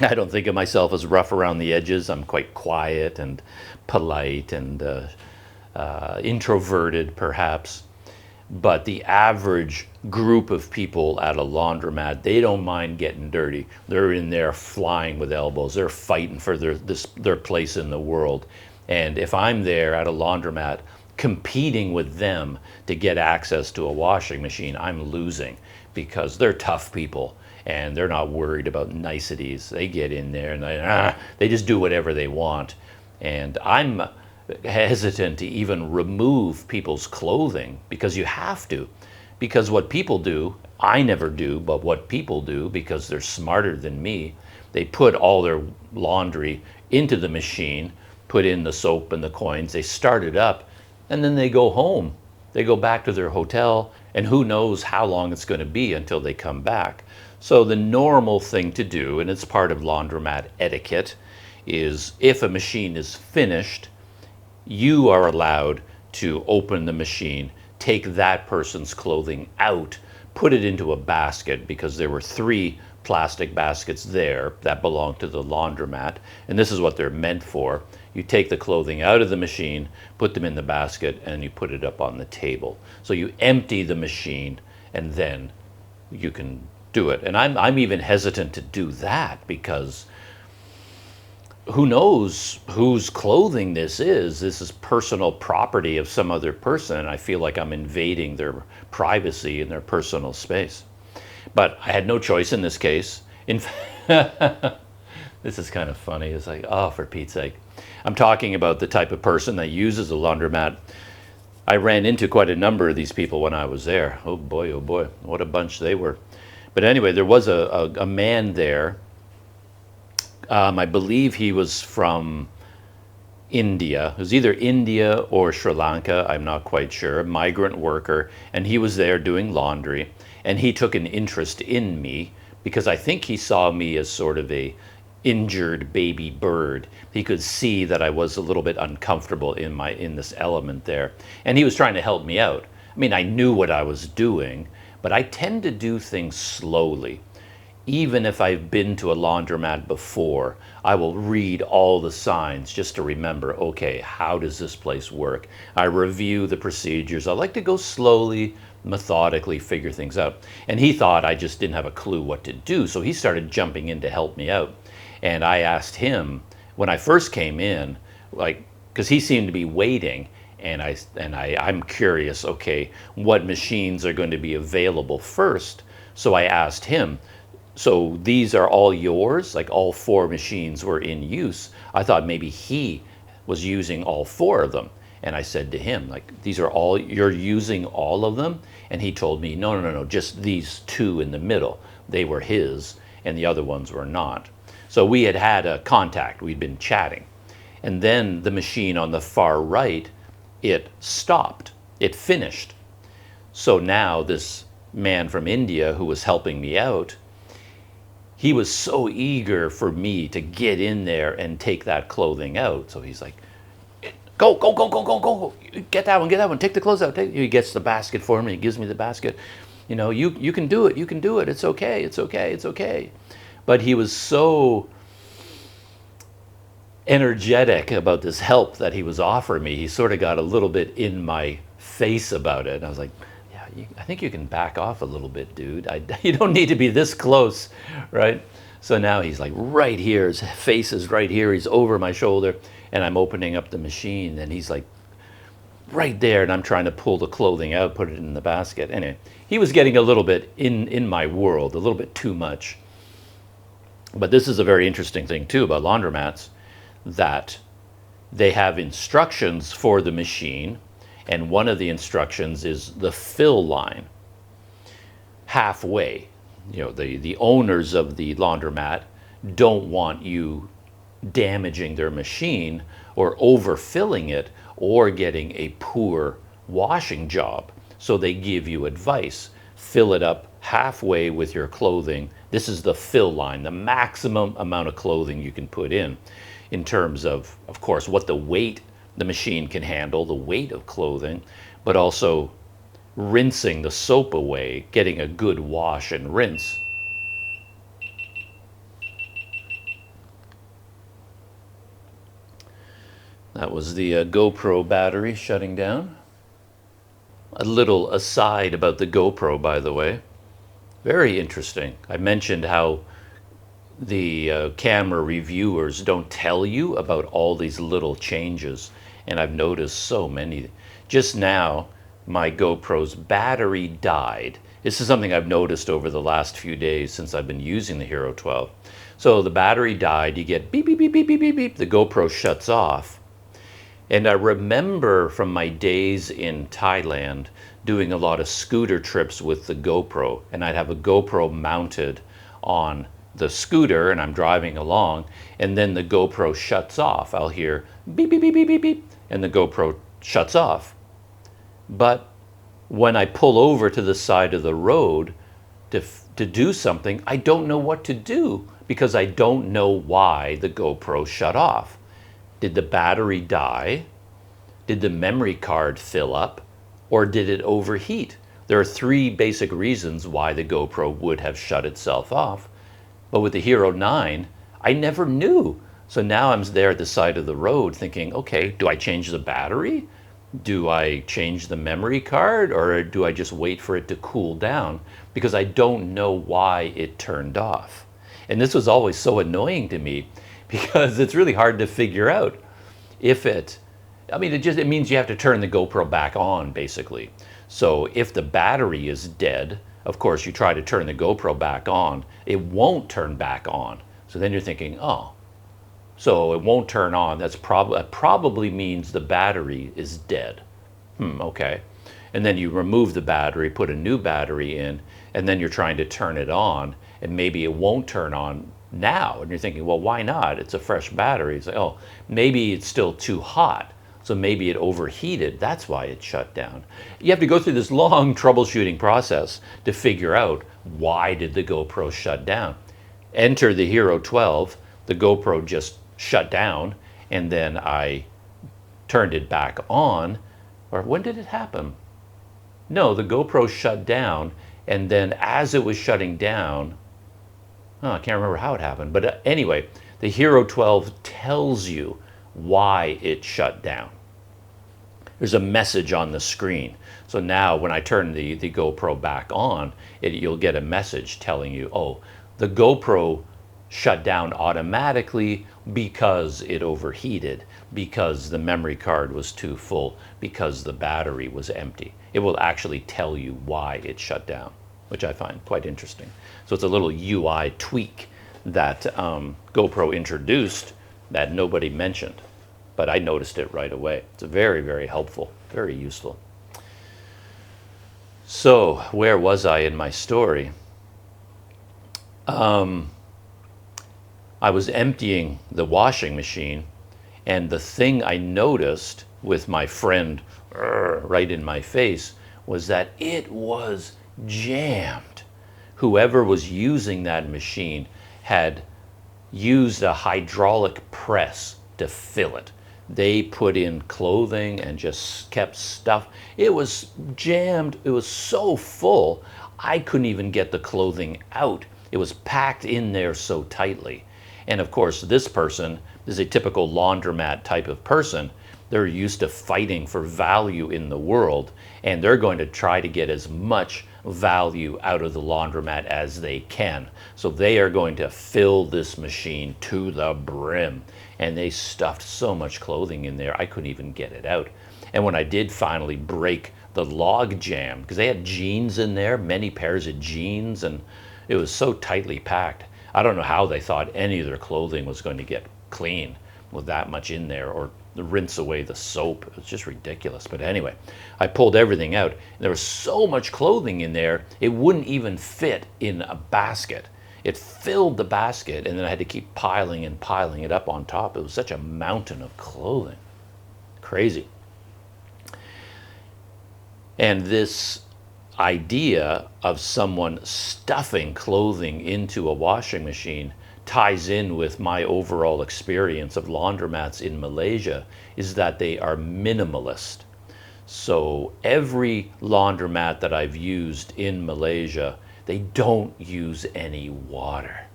I don't think of myself as rough around the edges. I'm quite quiet and polite and introverted, perhaps. But the average group of people at a laundromat, they don't mind getting dirty. They're in there flying with elbows. They're fighting for their place in the world. And if I'm there at a laundromat competing with them to get access to a washing machine, I'm losing, because they're tough people and they're not worried about niceties. They get in there and they just do whatever they want. And I'm hesitant to even remove people's clothing, because you have to. Because what people do, I never do, but what people do, because they're smarter than me, they put all their laundry into the machine, put in the soap and the coins, they start it up, and then they go home. They go back to their hotel, and who knows how long it's going to be until they come back. So the normal thing to do, and it's part of laundromat etiquette, is if a machine is finished, you are allowed to open the machine, take that person's clothing out, put it into a basket, because there were 3 plastic baskets there that belong to the laundromat, and this is what they're meant for. You take the clothing out of the machine, put them in the basket, and you put it up on the table. So you empty the machine, and then you can do it. And I'm even hesitant to do that, because who knows whose clothing this is? This is personal property of some other person, and I feel like I'm invading their privacy and their personal space. But I had no choice in this case. This is kind of funny. It's like, oh, for Pete's sake. I'm talking about the type of person that uses a laundromat. I ran into quite a number of these people when I was there. Oh boy, what a bunch they were. But anyway, there was a man there. I believe he was from India. It was either India or Sri Lanka, I'm not quite sure, a migrant worker, and he was there doing laundry, and he took an interest in me, because I think he saw me as sort of a injured baby bird. He could see that I was a little bit uncomfortable in this element there, and he was trying to help me out. I mean, I knew what I was doing, but I tend to do things slowly. Even if I've been to a laundromat before, I will read all the signs just to remember, okay, how does this place work? I review the procedures. I like to go slowly, methodically, figure things out. And he thought I just didn't have a clue what to do, so he started jumping in to help me out. And I asked him, when I first came in, like, because he seemed to be waiting, and I'm curious, okay, what machines are going to be available first? So I asked him, so these are all yours? Like all 4 machines were in use. I thought maybe he was using all 4 of them. And I said to him, like, these are all, you're using all of them? And he told me, no, no, no, no, just these 2 in the middle. They were his, and the other ones were not. So we had had a contact, we'd been chatting. And then the machine on the far right, it stopped, it finished. So now this man from India who was helping me out, he was so eager for me to get in there and take that clothing out. So he's like, go, go, go, go, go, go, get that one, take the clothes out. He gets the basket for me, he gives me the basket. You know, you can do it, you can do it, it's okay, it's okay, it's okay. But he was so energetic about this help that he was offering me. He sort of got a little bit in my face about it. And I was like, yeah, I think you can back off a little bit, dude. You don't need to be this close, right? So now he's like right here, his face is right here, he's over my shoulder, and I'm opening up the machine, and he's like right there, and I'm trying to pull the clothing out, put it in the basket. Anyway, he was getting a little bit in my world, a little bit too much. But this is a very interesting thing too about laundromats, that they have instructions for the machine, and one of the instructions is the fill line halfway. You know, the owners of the laundromat don't want you damaging their machine or overfilling it or getting a poor washing job. So they give you advice. Fill it up halfway with your clothing. This is the fill line, the maximum amount of clothing you can put in terms of course, what the weight the machine can handle, the weight of clothing, but also rinsing the soap away, getting a good wash and rinse. That was the GoPro battery shutting down. A little aside about the GoPro, by the way. Very interesting. I mentioned how the camera reviewers don't tell you about all these little changes, and I've noticed so many. Just now, my GoPro's battery died. This is something I've noticed over the last few days since I've been using the Hero 12. So the battery died, you get beep, beep, beep, beep, beep, beep, beep, the GoPro shuts off. And I remember from my days in Thailand doing a lot of scooter trips with the GoPro, and I'd have a GoPro mounted on the scooter and I'm driving along, and then the GoPro shuts off. I'll hear beep, beep, beep, beep, beep, beep, and the GoPro shuts off. But when I pull over to the side of the road to do something, I don't know what to do because I don't know why the GoPro shut off. Did the battery die? Did the memory card fill up? Or did it overheat? There are 3 basic reasons why the GoPro would have shut itself off. But with the Hero 9, I never knew. So now I'm there at the side of the road thinking, okay, do I change the battery? Do I change the memory card? Or do I just wait for it to cool down? Because I don't know why it turned off. And this was always so annoying to me because it's really hard to figure out if it means you have to turn the GoPro back on, basically. So if the battery is dead, of course, you try to turn the GoPro back on, it won't turn back on. So then you're thinking, oh, so it won't turn on. That probably means the battery is dead. Okay. And then you remove the battery, put a new battery in, and then you're trying to turn it on, and maybe it won't turn on now. And you're thinking, well, why not? It's a fresh battery. It's like, oh, maybe it's still too hot. So maybe it overheated. That's why it shut down. You have to go through this long troubleshooting process to figure out why did the GoPro shut down. Enter the Hero 12, the GoPro just shut down, and then I turned it back on. Or when did it happen? No, the GoPro shut down, and then as it was shutting down, I can't remember how it happened, but anyway, the Hero 12 tells you why it shut down. There's a message on the screen. So now when I turn the GoPro back on, you'll get a message telling you, oh, the GoPro shut down automatically because it overheated, because the memory card was too full, because the battery was empty. It will actually tell you why it shut down. which I find quite interesting. So it's a little UI tweak that GoPro introduced that nobody mentioned, but I noticed it right away. It's very, very helpful, very useful. So where was I in my story? I was emptying the washing machine, and the thing I noticed with my friend right in my face was that it was jammed. Whoever was using that machine had used a hydraulic press to fill it. They put in clothing and just kept stuff. It was jammed. It was so full, I couldn't even get the clothing out. It was packed in there so tightly. And of course, this person is a typical laundromat type of person. They're used to fighting for value in the world, and they're going to try to get as much value out of the laundromat as they can. So they are going to fill this machine to the brim. And they stuffed so much clothing in there, I couldn't even get it out. And when I did finally break the log jam, because they had jeans in there, many pairs of jeans, and it was so tightly packed. I don't know how they thought any of their clothing was going to get clean with that much in there, or rinse away the soap. It was just ridiculous. But anyway, I pulled everything out, and there was so much clothing in there, it wouldn't even fit in a basket. It filled the basket, and then I had to keep piling and piling it up on top. It was such a mountain of clothing. Crazy. And this idea of someone stuffing clothing into a washing machine ties in with my overall experience of laundromats in Malaysia, is that they are minimalist. So every laundromat that I've used in Malaysia, they don't use any water.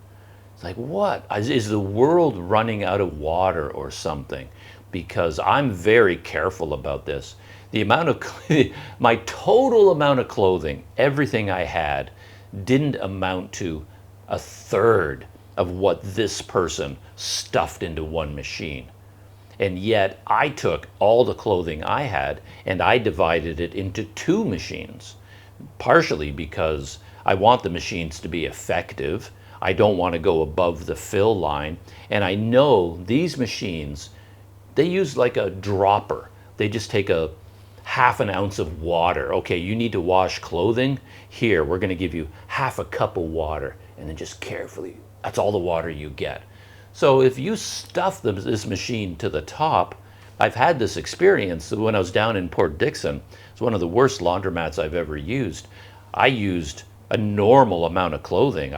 It's like, what? Is the world running out of water or something? Because I'm very careful about this. The amount of, my total amount of clothing, everything I had, didn't amount to a third of what this person stuffed into one machine. And yet I took all the clothing I had and I divided it into two machines, partially because I want the machines to be effective. I don't want to go above the fill line. And I know these machines, they use like a dropper. They just take a half an ounce of water. Okay, you need to wash clothing. Here, we're going to give you half a cup of water, and then just carefully, that's all the water you get. So if you stuff this machine to the top, I've had this experience when I was down in Port Dickson. It's one of the worst laundromats I've ever used. I used a normal amount of clothing.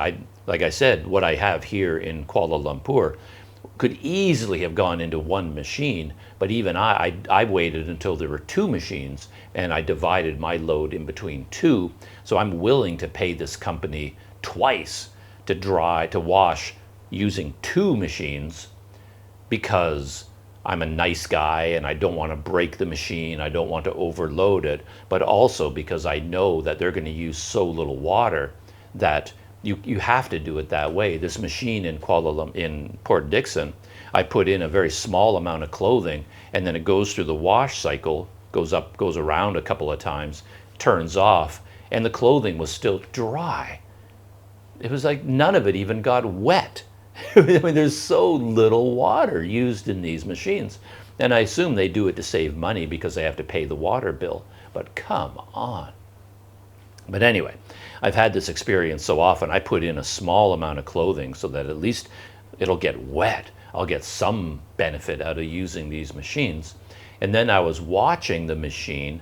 Like I said, what I have here in Kuala Lumpur could easily have gone into one machine, but even I waited until there were two machines, and I divided my load in between two. So I'm willing to pay this company twice to wash using two machines, because I'm a nice guy and I don't want to break the machine, I don't want to overload it, but also because I know that they're going to use so little water that you have to do it that way. This machine in Port Dickson, I put in a very small amount of clothing, and then it goes through the wash cycle, goes around a couple of times, turns off, and the clothing was still dry. It was like none of it even got wet. I mean, there's so little water used in these machines. And I assume they do it to save money because they have to pay the water bill. But come on. But anyway, I've had this experience so often. I put in a small amount of clothing so that at least it'll get wet. I'll get some benefit out of using these machines. And then I was watching the machine,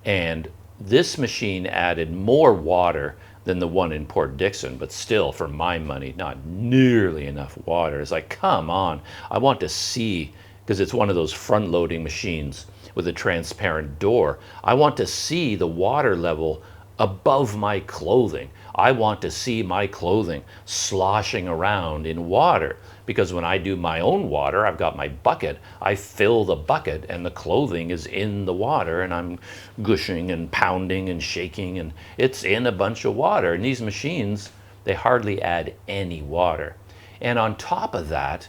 and this machine added more water than the one in Port Dickson, but still, for my money, not nearly enough water. It's like, come on. I want to see, because it's one of those front-loading machines with a transparent door. I want to see the water level above my clothing. I want to see my clothing sloshing around in water, because when I do my own water, I've got my bucket, I fill the bucket and the clothing is in the water, and I'm gushing and pounding and shaking, and it's in a bunch of water. And these machines, they hardly add any water. And on top of that,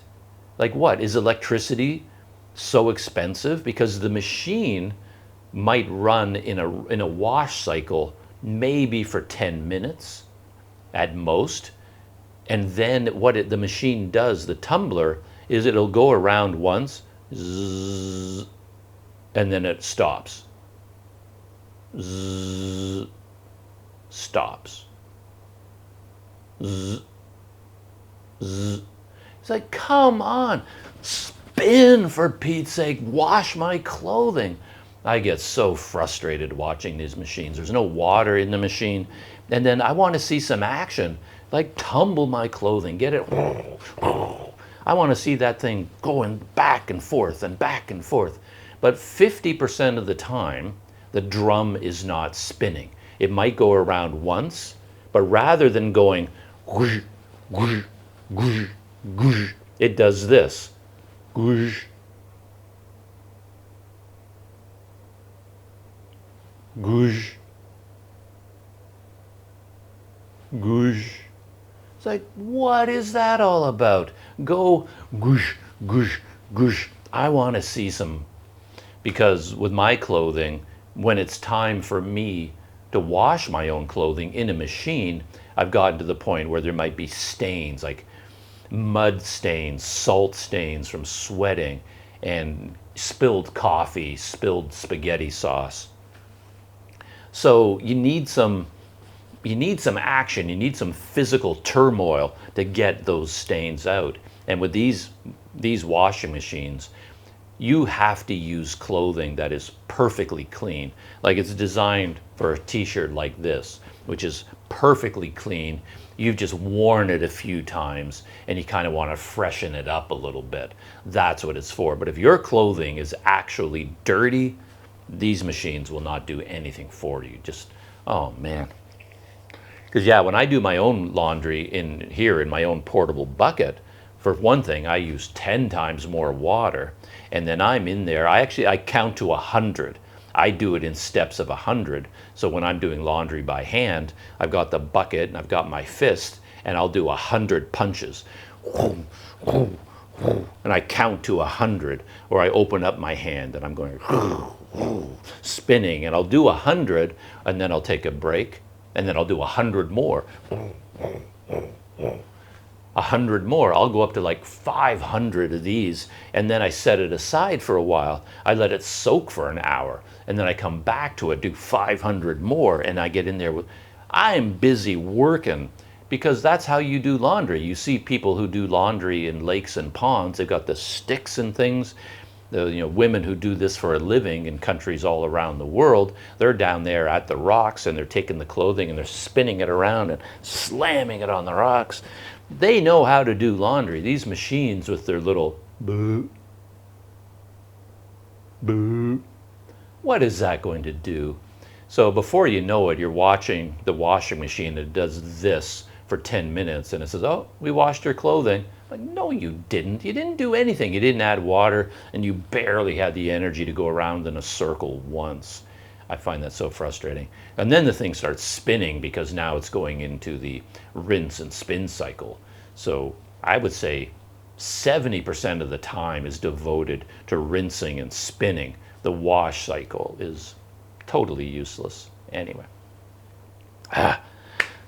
like, what is electricity so expensive? Because the machine might run in a wash cycle maybe for 10 minutes at most. And then what the machine does, the tumbler, is it'll go around once, zzz, and then it stops. Zzz, stops. Zzz, zzz. It's like, come on, spin for Pete's sake, wash my clothing. I get so frustrated watching these machines. There's no water in the machine. And then I want to see some action, like tumble my clothing, get it. I want to see that thing going back and forth and back and forth. But 50% of the time, the drum is not spinning. It might go around once, but rather than going, whoosh, whoosh, whoosh, whoosh, it does this. Whoosh, whoosh, whoosh. It's like, what is that all about? Go whoosh, whoosh, whoosh. I want to see some, because with my clothing, when it's time for me to wash my own clothing in a machine, I've gotten to the point where there might be stains, like mud stains, salt stains from sweating, and spilled coffee, spilled spaghetti sauce. So you need some action, you need some physical turmoil to get those stains out. And with these washing machines, you have to use clothing that is perfectly clean. Like it's designed for a t-shirt like this, which is perfectly clean. You've just worn it a few times and you kind of want to freshen it up a little bit. That's what it's for. But if your clothing is actually dirty, these machines will not do anything for you. Just, oh man. Because yeah, when I do my own laundry in my own portable bucket, for one thing, I use 10 times more water, and then I'm in there. I count to 100. I do it in steps of 100. So when I'm doing laundry by hand, I've got the bucket and I've got my fist, and I'll do 100 punches. And I count to 100, or I open up my hand and I'm going spinning, and I'll do 100, and then I'll take a break, and then I'll do 100 more. 100 more. I'll go up to like 500 of these, and then I set it aside for a while. I let it soak for an hour, and then I come back to it, do 500 more, and I get in there with, I'm busy working, because that's how you do laundry. You see people who do laundry in lakes and ponds, they've got the sticks and things. The women who do this for a living in countries all around the world, they're down there at the rocks, and they're taking the clothing and they're spinning it around and slamming it on the rocks. They know how to do laundry. These machines with their little boo, boo, what is that going to do? So before you know it, you're watching the washing machine that does this for 10 minutes, and it says, oh, we washed your clothing. Like, no, you didn't. You didn't do anything. You didn't add water, and you barely had the energy to go around in a circle once. I find that so frustrating. And then the thing starts spinning because now it's going into the rinse and spin cycle. So I would say 70% of the time is devoted to rinsing and spinning. The wash cycle is totally useless. Anyway.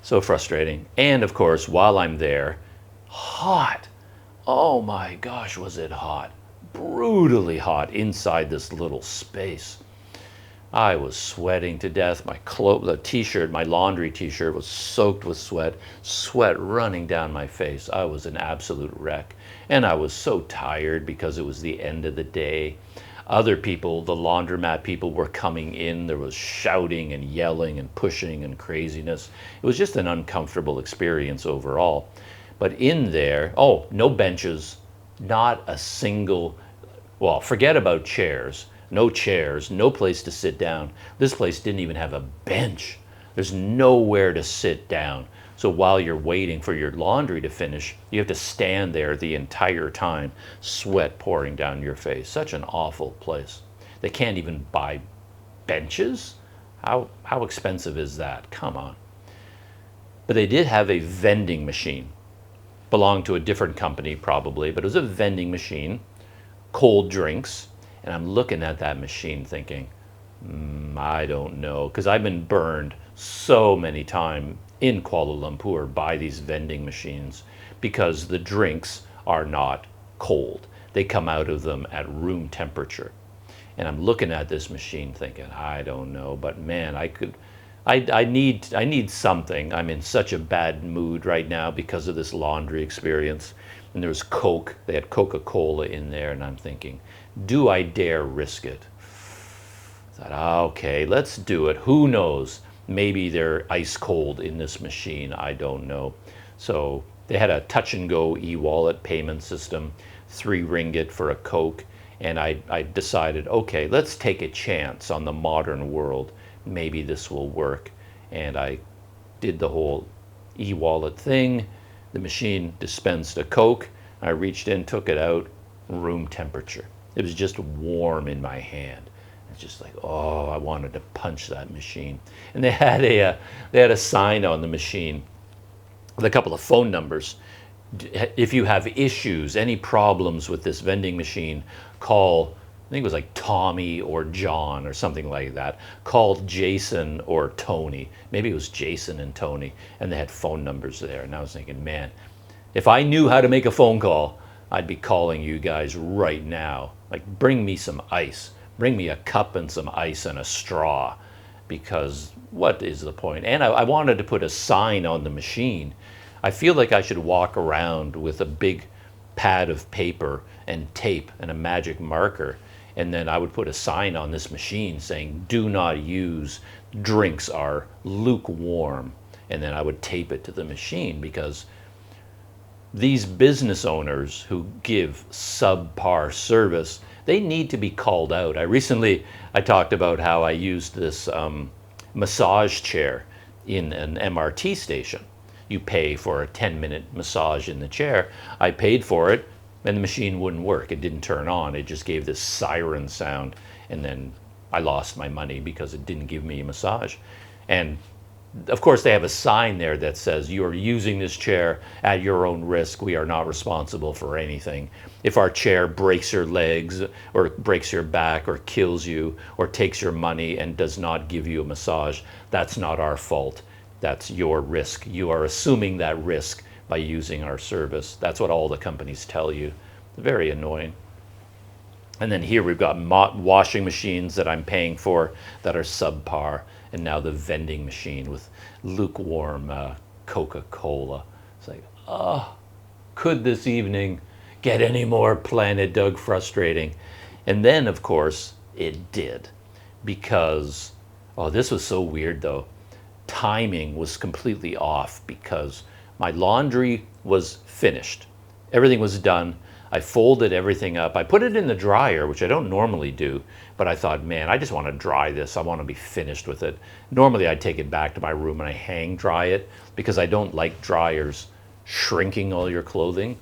So frustrating. And of course, while I'm there, hot. Oh my gosh, was it hot. Brutally hot inside this little space. I was sweating to death. The t-shirt, my laundry t-shirt was soaked with sweat, sweat running down my face. I was an absolute wreck. And I was so tired because it was the end of the day. Other people, the laundromat people, were coming in. There was shouting and yelling and pushing and craziness. It was just an uncomfortable experience overall. But in there, oh, no benches, not a single, well, forget about chairs. No chairs, no place to sit down. This place didn't even have a bench. There's nowhere to sit down. So while you're waiting for your laundry to finish, you have to stand there the entire time, sweat pouring down your face. Such an awful place. They can't even buy benches? How expensive is that? Come on. But they did have a vending machine. Belonged to a different company probably, but it was a vending machine, cold drinks. And I'm looking at that machine thinking, I don't know, because I've been burned so many times in Kuala Lumpur by these vending machines because the drinks are not cold. They come out of them at room temperature. And I'm looking at this machine thinking, I don't know, but man, I need something. I'm in such a bad mood right now because of this laundry experience. And there was Coke. They had Coca-Cola in there, and I'm thinking, do I dare risk it? I thought, okay, let's do it. Who knows? Maybe they're ice cold in this machine. I don't know. So they had a touch and go eWallet payment system, 3 ringgit for a Coke. And I decided, okay, let's take a chance on the modern world. Maybe this will work. And I did the whole eWallet thing. The machine dispensed a Coke. I reached in, took it out, room temperature. It was just warm in my hand. It's just like, oh, I wanted to punch that machine. And they had a sign on the machine with a couple of phone numbers. If you have issues, any problems with this vending machine, call, I think it was like Tommy or John or something like that. Call Jason or Tony. Maybe it was Jason and Tony, and they had phone numbers there. And I was thinking, man, if I knew how to make a phone call, I'd be calling you guys right now. Like, bring me some ice. Bring me a cup and some ice and a straw, because what is the point? And I wanted to put a sign on the machine. I feel like I should walk around with a big pad of paper and tape and a magic marker, and then I would put a sign on this machine saying, do not use, drinks are lukewarm, and then I would tape it to the machine, because these business owners who give subpar service, they need to be called out. I talked about how I used this massage chair in an MRT station. You pay for a 10-minute massage in the chair. I paid for it, and the machine wouldn't work. It didn't turn on. It just gave this siren sound, and then I lost my money because it didn't give me a massage. And of course, they have a sign there that says, you are using this chair at your own risk. We are not responsible for anything. If our chair breaks your legs or breaks your back or kills you or takes your money and does not give you a massage, that's not our fault. That's your risk. You are assuming that risk by using our service. That's what all the companies tell you. Very annoying. And then here we've got washing machines that I'm paying for that are subpar. And now the vending machine with lukewarm Coca-Cola. It's like, oh, could this evening get any more Planet Doug frustrating? And then, of course, it did. Because, oh, this was so weird, though. Timing was completely off because my laundry was finished. Everything was done. I folded everything up. I put it in the dryer, which I don't normally do, but I thought, man, I just want to dry this. I want to be finished with it. Normally, I'd take it back to my room and I hang dry it because I don't like dryers shrinking all your clothing.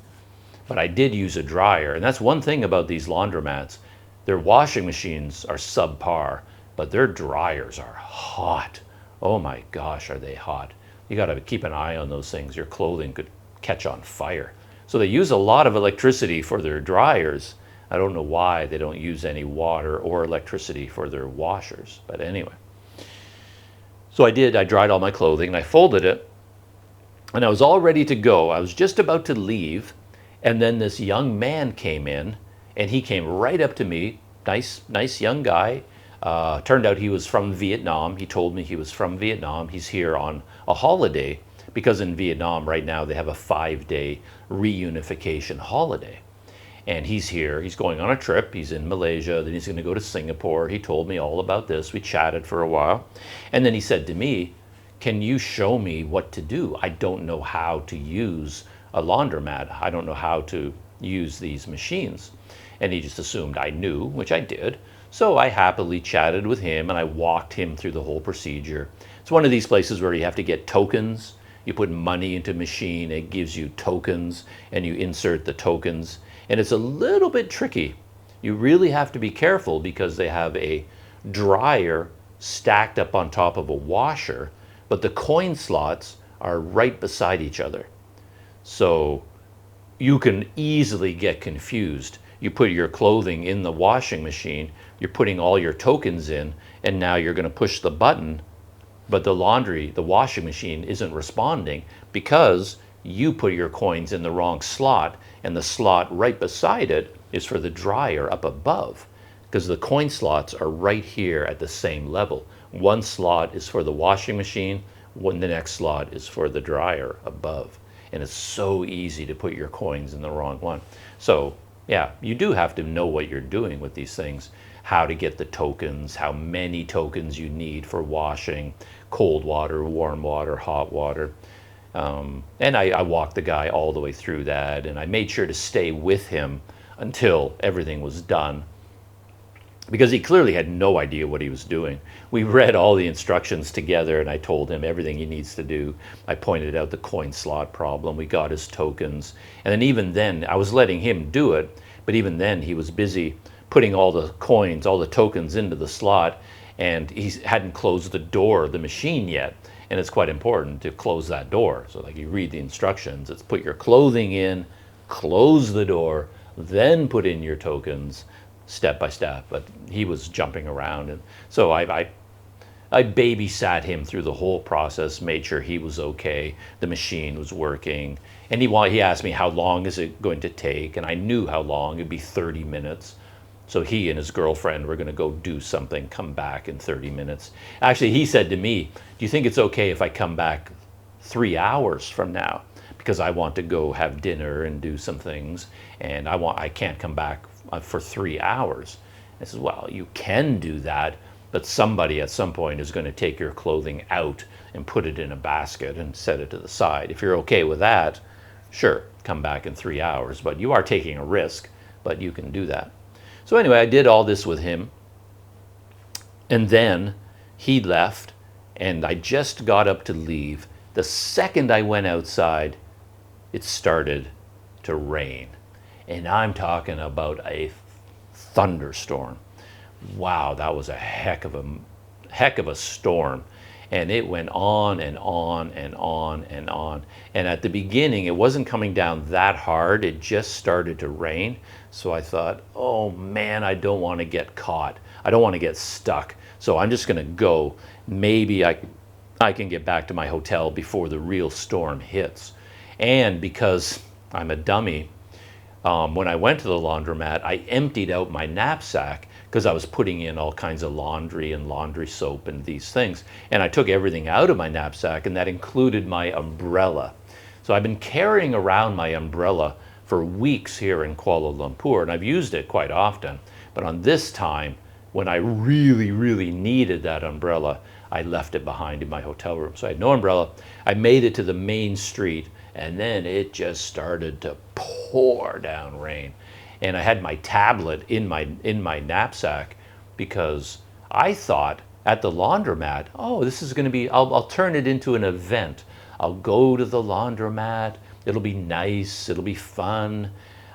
But I did use a dryer, and that's one thing about these laundromats. Their washing machines are subpar, but their dryers are hot. Oh my gosh, are they hot. You got to keep an eye on those things. Your clothing could catch on fire. So they use a lot of electricity for their dryers. I don't know why they don't use any water or electricity for their washers. But anyway. So I dried all my clothing and I folded it. And I was all ready to go. I was just about to leave. And then this young man came in. And he came right up to me. Nice young guy. Turned out he was from Vietnam. He told me he was from Vietnam. He's here on a holiday. Because in Vietnam right now they have a 5-day reunification holiday. And he's here, he's going on a trip, he's in Malaysia, then he's going to go to Singapore. He told me all about this. We chatted for a while. And then he said to me, can you show me what to do? I don't know how to use a laundromat. I don't know how to use these machines. And he just assumed I knew, which I did. So I happily chatted with him and I walked him through the whole procedure. It's one of these places where you have to get tokens. You put money into a machine, it gives you tokens, and you insert the tokens. And it's a little bit tricky. You really have to be careful because they have a dryer stacked up on top of a washer, but the coin slots are right beside each other. So you can easily get confused. You put your clothing in the washing machine, you're putting all your tokens in, and now you're going to push the button, but the washing machine isn't responding because you put your coins in the wrong slot, and the slot right beside it is for the dryer up above, because the coin slots are right here at the same level. One slot is for the washing machine, the next slot is for the dryer above. And it's so easy to put your coins in the wrong one. So yeah, you do have to know what you're doing with these things, how to get the tokens, how many tokens you need for washing, cold water, warm water, hot water. And I walked the guy all the way through that, and I made sure to stay with him until everything was done, because he clearly had no idea what he was doing. We read all the instructions together, and I told him everything he needs to do. I pointed out the coin slot problem. We got his tokens. And then even then, I was letting him do it, but even then he was busy putting all the coins, all the tokens into the slot, and he hadn't closed the door of the machine yet. And it's quite important to close that door. So like you read the instructions, it's put your clothing in, close the door, then put in your tokens, step by step. But he was jumping around, and so I babysat him through the whole process, made sure he was okay, the machine was working, and he asked me how long is it going to take, and I knew how long. It'd be 30 minutes. So he and his girlfriend were going to go do something, come back in 30 minutes. Actually, he said to me, do you think it's okay if I come back 3 hours from now? Because I want to go have dinner and do some things, and I can't come back for 3 hours. I said, well, you can do that, but somebody at some point is going to take your clothing out and put it in a basket and set it to the side. If you're okay with that, sure, come back in 3 hours. But you are taking a risk, but you can do that. So anyway, I did all this with him, and then he left, and I just got up to leave. The second I went outside, it started to rain. And I'm talking about a thunderstorm. Wow, that was a heck of a storm. And it went on and on and on and on. And at the beginning, it wasn't coming down that hard. It just started to rain. So I thought, oh man, I don't want to get caught. I don't want to get stuck. So I'm just going to go. Maybe I can get back to my hotel before the real storm hits. And because I'm a dummy, when I went to the laundromat, I emptied out my knapsack because I was putting in all kinds of laundry and laundry soap and these things. And I took everything out of my knapsack, and that included my umbrella. So I've been carrying around my umbrella for weeks here in Kuala Lumpur, and I've used it quite often. But on this time, when I really, really needed that umbrella, I left it behind in my hotel room. So I had no umbrella. I made it to the main street, and then it just started to pour down rain. And I had my tablet in my knapsack because I thought at the laundromat, oh, this is going to be, I'll turn it into an event. I'll go to the laundromat. It'll be nice. It'll be fun.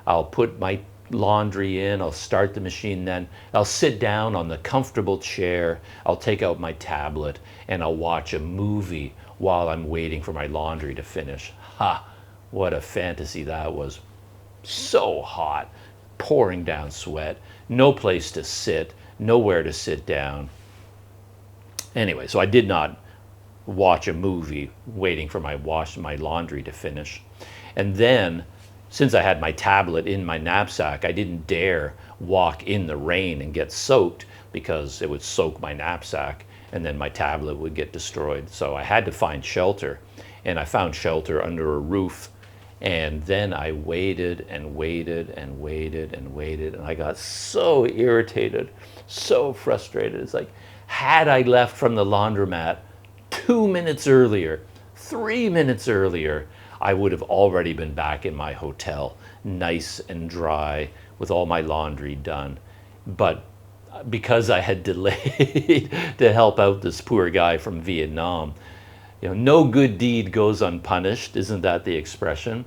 I'll put my laundry in. I'll start the machine then. I'll sit down on the comfortable chair. I'll take out my tablet and I'll watch a movie while I'm waiting for my laundry to finish. Ha! What a fantasy that was. So hot. Pouring down sweat, no place to sit, nowhere to sit down. Anyway, so I did not watch a movie waiting for my laundry to finish. And then, since I had my tablet in my knapsack, I didn't dare walk in the rain and get soaked because it would soak my knapsack and then my tablet would get destroyed. So I had to find shelter, and I found shelter under a roof. And then I waited and waited and waited and waited, and I got so irritated, so frustrated. It's like, had I left from the laundromat 2 minutes earlier, 3 minutes earlier, I would have already been back in my hotel, nice and dry, with all my laundry done. But because I had delayed to help out this poor guy from Vietnam, no good deed goes unpunished. Isn't that the expression?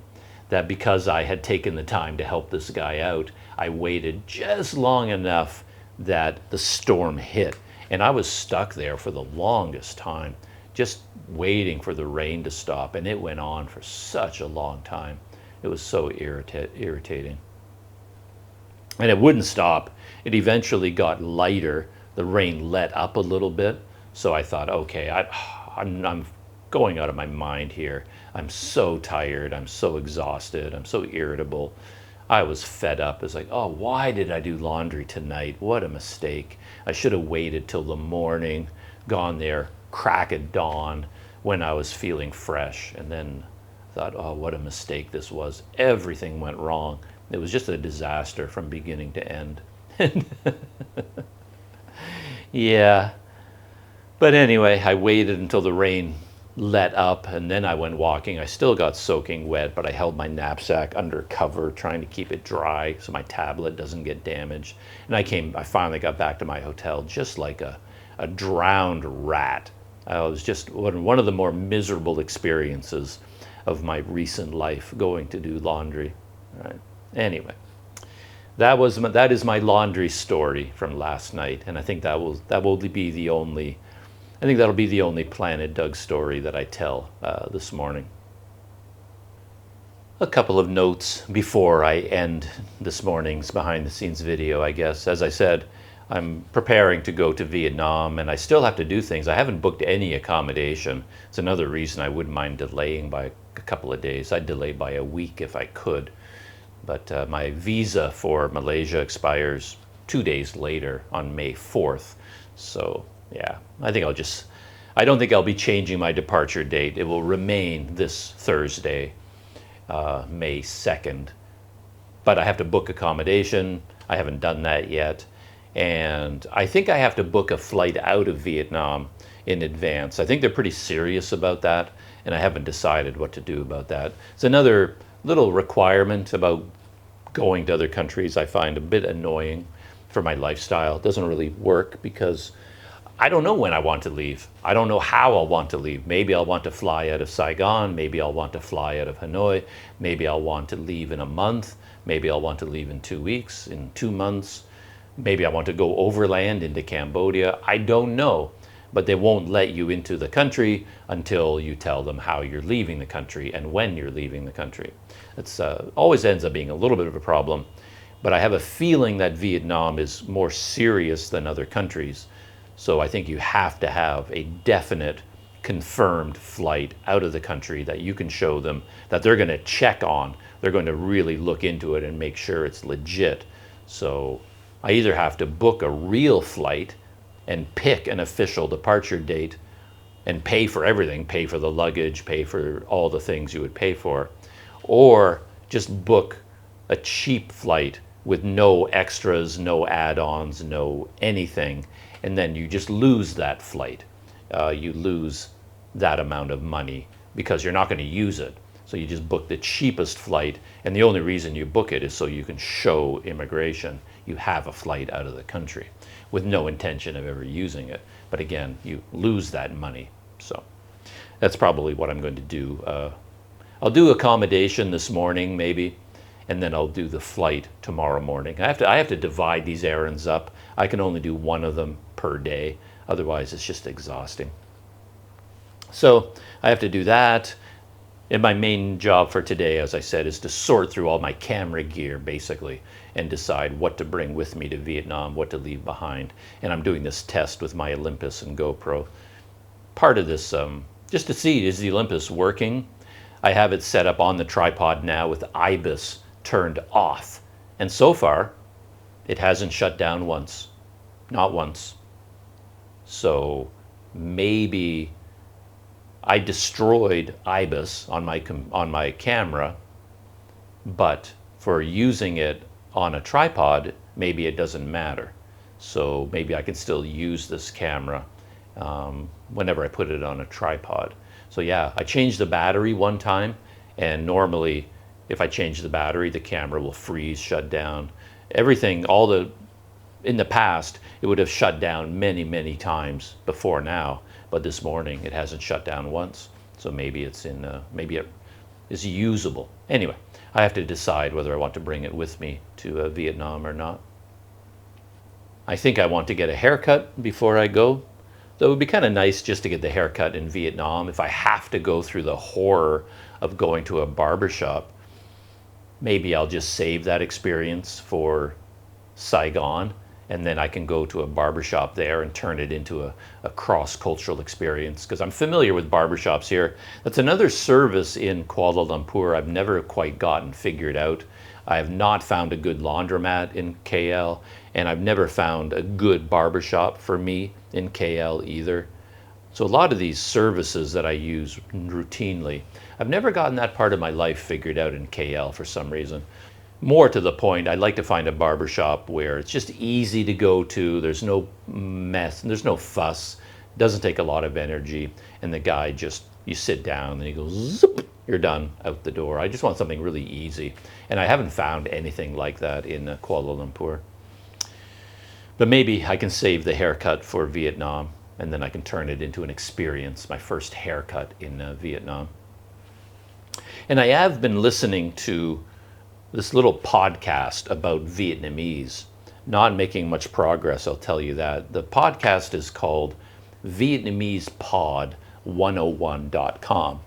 That because I had taken the time to help this guy out, I waited just long enough that the storm hit. And I was stuck there for the longest time, just waiting for the rain to stop. And it went on for such a long time. It was so irritating. And it wouldn't stop. It eventually got lighter. The rain let up a little bit. So I thought, okay, I'm going out of my mind here. I'm so tired. I'm so exhausted. I'm so irritable. I was fed up. It's like, oh, why did I do laundry tonight? What a mistake. I should have waited till the morning, gone there, crack at dawn when I was feeling fresh. And then thought, oh, what a mistake this was. Everything went wrong. It was just a disaster from beginning to end. Yeah. But anyway, I waited until the rain let up, and then I went walking. I still got soaking wet, but I held my knapsack under cover, trying to keep it dry so my tablet doesn't get damaged. And I finally got back to my hotel just like a drowned rat. I was just one of the more miserable experiences of my recent life, going to do laundry. All right. Anyway, that is my laundry story from last night, and I think that'll be the only Planet Doug story that I tell this morning. A couple of notes before I end this morning's behind the scenes video, I guess. As I said, I'm preparing to go to Vietnam, and I still have to do things. I haven't booked any accommodation. It's another reason I wouldn't mind delaying by a couple of days. I'd delay by a week if I could. But my visa for Malaysia expires 2 days later on May 4th. So yeah, I don't think I'll be changing my departure date. It will remain this Thursday, May 2nd. But I have to book accommodation. I haven't done that yet. And I think I have to book a flight out of Vietnam in advance. I think they're pretty serious about that, and I haven't decided what to do about that. It's another little requirement about going to other countries I find a bit annoying for my lifestyle. It doesn't really work because I don't know when I want to leave. I don't know how I'll want to leave. Maybe I'll want to fly out of Saigon. Maybe I'll want to fly out of Hanoi. Maybe I'll want to leave in a month. Maybe I'll want to leave in 2 weeks, in 2 months. Maybe I want to go overland into Cambodia. I don't know. But they won't let you into the country until you tell them how you're leaving the country and when you're leaving the country. It's always ends up being a little bit of a problem. But I have a feeling that Vietnam is more serious than other countries. So I think you have to have a definite, confirmed flight out of the country that you can show them, that they're going to check on. They're going to really look into it and make sure it's legit. So I either have to book a real flight and pick an official departure date and pay for everything, pay for the luggage, pay for all the things you would pay for, or just book a cheap flight with no extras, no add-ons, no anything, and then you just lose that flight. You lose that amount of money because you're not going to use it. So you just book the cheapest flight, and the only reason you book it is so you can show immigration you have a flight out of the country with no intention of ever using it. But again, you lose that money. So that's probably what I'm going to do. I'll do accommodation this morning maybe, and then I'll do the flight tomorrow morning. I have to divide these errands up. I can only do one of them per day. Otherwise, it's just exhausting. So I have to do that. And my main job for today, as I said, is to sort through all my camera gear, basically, and decide what to bring with me to Vietnam, what to leave behind. And I'm doing this test with my Olympus and GoPro. Part of this, just to see, is the Olympus working? I have it set up on the tripod now with IBIS turned off. And so far, it hasn't shut down once. Not once. So maybe I destroyed IBIS on my camera, but for using it on a tripod, maybe it doesn't matter. So maybe I can still use this camera whenever I put it on a tripod. So yeah, I changed the battery one time, and normally if I change the battery, the camera will freeze, shut down. Everything, in the past, it would have shut down many, many times before now. But this morning it hasn't shut down once, so maybe it is usable. Anyway, I have to decide whether I want to bring it with me to Vietnam or not. I think I want to get a haircut before I go. Though it would be kind of nice just to get the haircut in Vietnam. If I have to go through the horror of going to a barbershop, maybe I'll just save that experience for Saigon and then I can go to a barbershop there and turn it into a cross-cultural experience, because I'm familiar with barbershops here. That's another service in Kuala Lumpur I've never quite gotten figured out. I have not found a good laundromat in KL, and I've never found a good barbershop for me in KL either. So a lot of these services that I use routinely, I've never gotten that part of my life figured out in KL for some reason. More to the point, I'd like to find a barbershop where it's just easy to go to, there's no mess, there's no fuss, doesn't take a lot of energy, and the guy just, you sit down and he goes, zip, you're done, out the door. I just want something really easy, and I haven't found anything like that in Kuala Lumpur. But maybe I can save the haircut for Vietnam, and then I can turn it into an experience, my first haircut in Vietnam. And I have been listening to this little podcast about Vietnamese, not making much progress, I'll tell you that. The podcast is called Vietnamese Pod 101.com.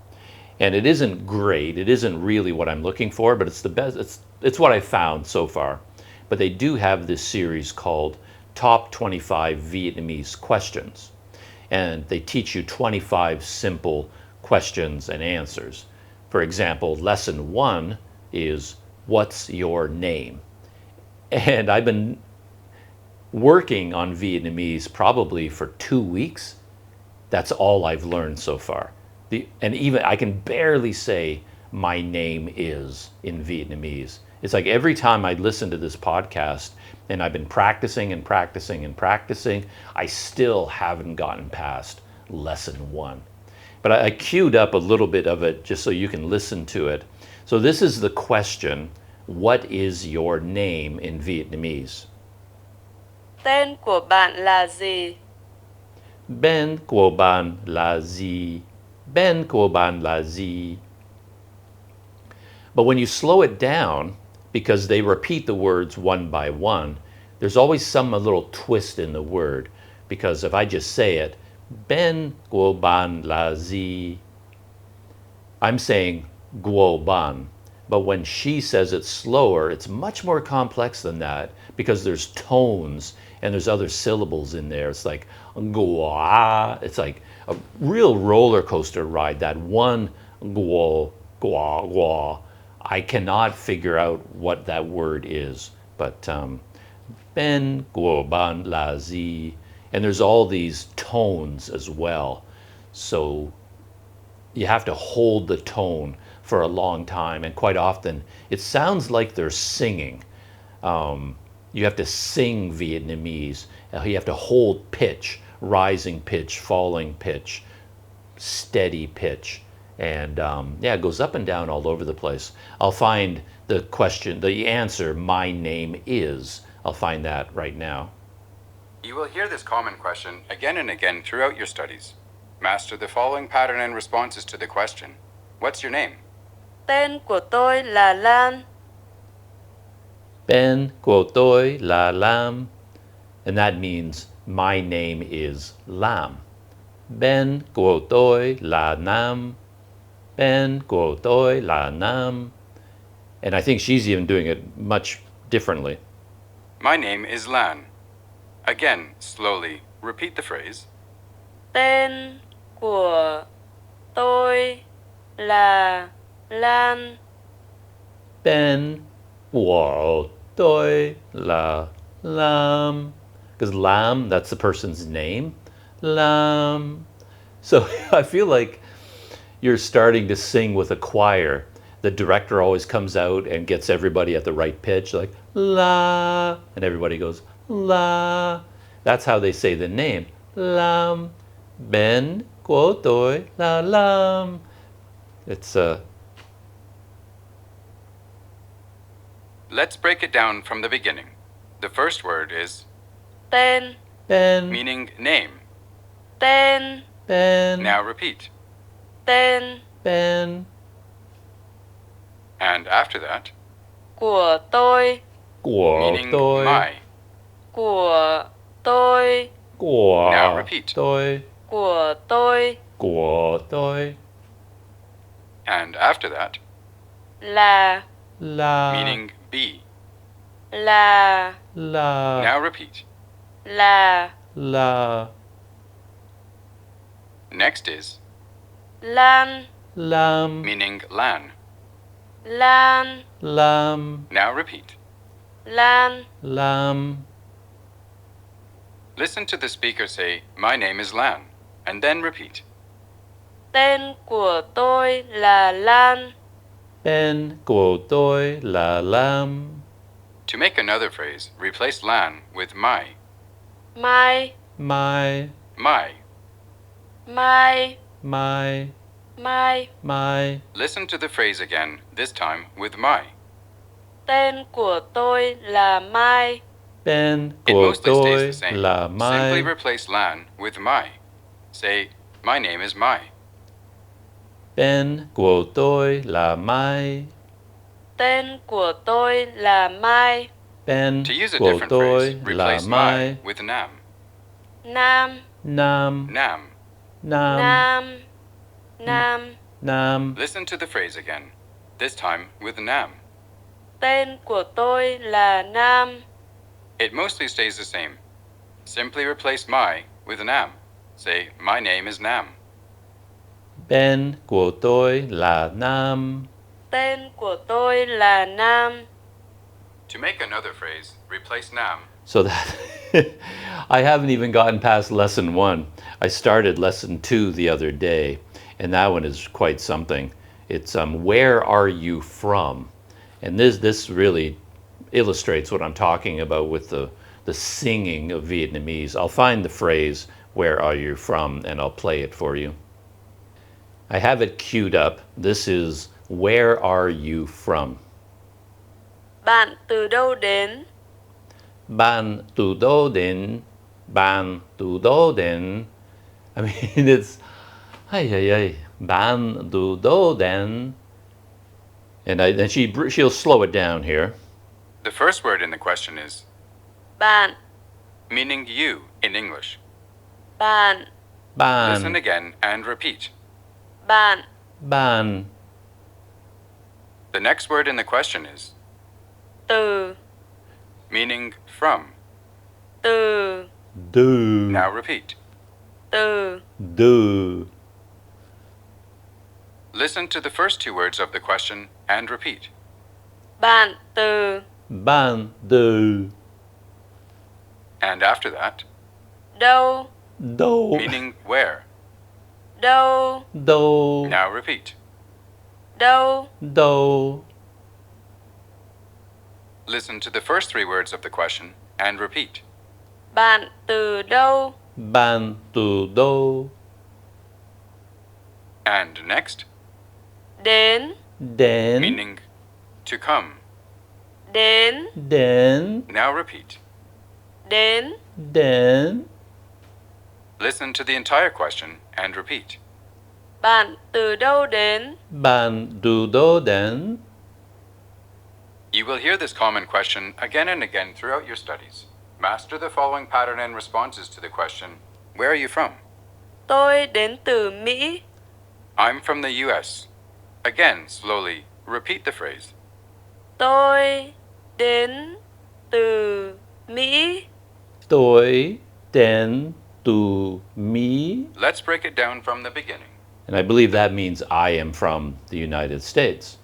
And it isn't great, it isn't really what I'm looking for, but it's the best, it's what I found so far. But they do have this series called Top 25 Vietnamese Questions. And they teach you 25 simple questions and answers. For example, lesson 1 is, what's your name? And I've been working on Vietnamese probably for 2 weeks. That's all I've learned so far. And even I can barely say my name is in Vietnamese. It's like every time I listen to this podcast, and I've been practicing and practicing and practicing, I still haven't gotten past lesson 1. But I queued up a little bit of it just so you can listen to it. So this is the question, what is your name in Vietnamese? Tên của bạn là gì? Ben của bạn là gì? Ben của bạn là gì? But when you slow it down, because they repeat the words one by one, there's always some a little twist in the word. Because if I just say it, Ben của bạn là gì? I'm saying của bạn. But when she says it slower, it's much more complex than that, because there's tones and there's other syllables in there. It's like gua. It's like a real roller coaster ride. That one gua, gua, gua. I cannot figure out what that word is, but Ben của bạn là gì? And there's all these tones as well. So you have to hold the tone for a long time, and quite often it sounds like they're singing. You have to sing Vietnamese. You have to hold pitch, rising pitch, falling pitch, steady pitch. And yeah, it goes up and down all over the place. I'll find the question, the answer, my name is. I'll find that right now. You will hear this common question again and again throughout your studies. Master the following pattern and responses to the question. What's your name? Tên của tôi là Lan. Ben của tôi là Lam. And that means my name is Lam. Ben của tôi là Nam. Ben của tôi là Nam. And I think she's even doing it much differently. My name is Lan. Again, slowly, repeat the phrase. Tên của tôi là Lan. Ben của tôi là Lam. Because Lam, that's the person's name. Lam. So I feel like you're starting to sing with a choir. The director always comes out and gets everybody at the right pitch, like la, and everybody goes la. That's how they say the name. Lam. Ben của tôi là Lam. It's Let's break it down from the beginning. The first word is Tên. Ben. meaning name. Tên. Ben. Now repeat. Tên. Ben. And after that, Của tôi. Của meaning tôi. my. Của tôi. Của Now repeat. tôi. Của tôi. Của tôi. And after that, La. meaning be. Là. La. Now repeat. là, la. Next is lan, Lam, meaning lan. lan, lam, Now repeat. lan. lam. Listen to the speaker say, "My name is Lan," and then repeat. Tên của tôi là Lan. Tên của tôi là Lam. To make another phrase, replace Lan with my. Mai, My, My. mai, my, mai. my. Listen to the phrase again, this time with my. Tên của tôi là Mai. Tên It của mostly stays tôi the same. là Simply Mai. replace Lan with my. Say, "My name is Mai." Tên của tôi là Mai. Tên của tôi là Mai. Tên To use a của different tôi phrase, là replace Mai. my with Nam. Nam, Nam, Nam. Nam, Nam, Nam. Nam. Listen to the phrase again, this time with Nam. Tên của tôi là Nam. It mostly stays the same. Simply replace my with Nam. Say, "My name is Nam." Tên của tôi là Nam. Tên của tôi là Nam. To make another phrase, replace Nam. So that I haven't even gotten past lesson 1. I started lesson 2 the other day, and that one is quite something. It's where are you from? And this really illustrates what I'm talking about with the singing of Vietnamese. I'll find the phrase where are you from and I'll play it for you. I have it queued up. This is where are you from? Bạn từ đâu đến? Bạn từ đâu đến? Bạn từ đâu đến? I mean, it's bạn từ đâu đến? And she'll slow it down here. The first word in the question is Bạn, meaning you in English. bạn, Listen Bạn, again and repeat. bạn. bạn. The next word in the question is Từ, meaning from. từ, Do, Now repeat. từ. do. Listen to the first two words of the question and repeat. Bạn từ, Bạn từ And after that, đâu, đâu, meaning where. đâu, đâu, Now repeat. đâu. đâu. Listen to the first three words of the question and repeat. Bạn từ đâu? Bạn từ đâu? And next, Đến, Đến, meaning to come. đến, đến, Now repeat. đến. đến. Listen to the entire question and repeat. Bạn từ đâu đến? Bạn từ đâu đến? You will hear this common question again and again throughout your studies. Master the following pattern and responses to the question, "Where are you from?" Tôi đến từ Mỹ. I'm from the US. Again, slowly, repeat the phrase. Tôi đến từ Mỹ. Tôi đến từ Mỹ. Let's break it down from the beginning. And I believe that means I am from the United States.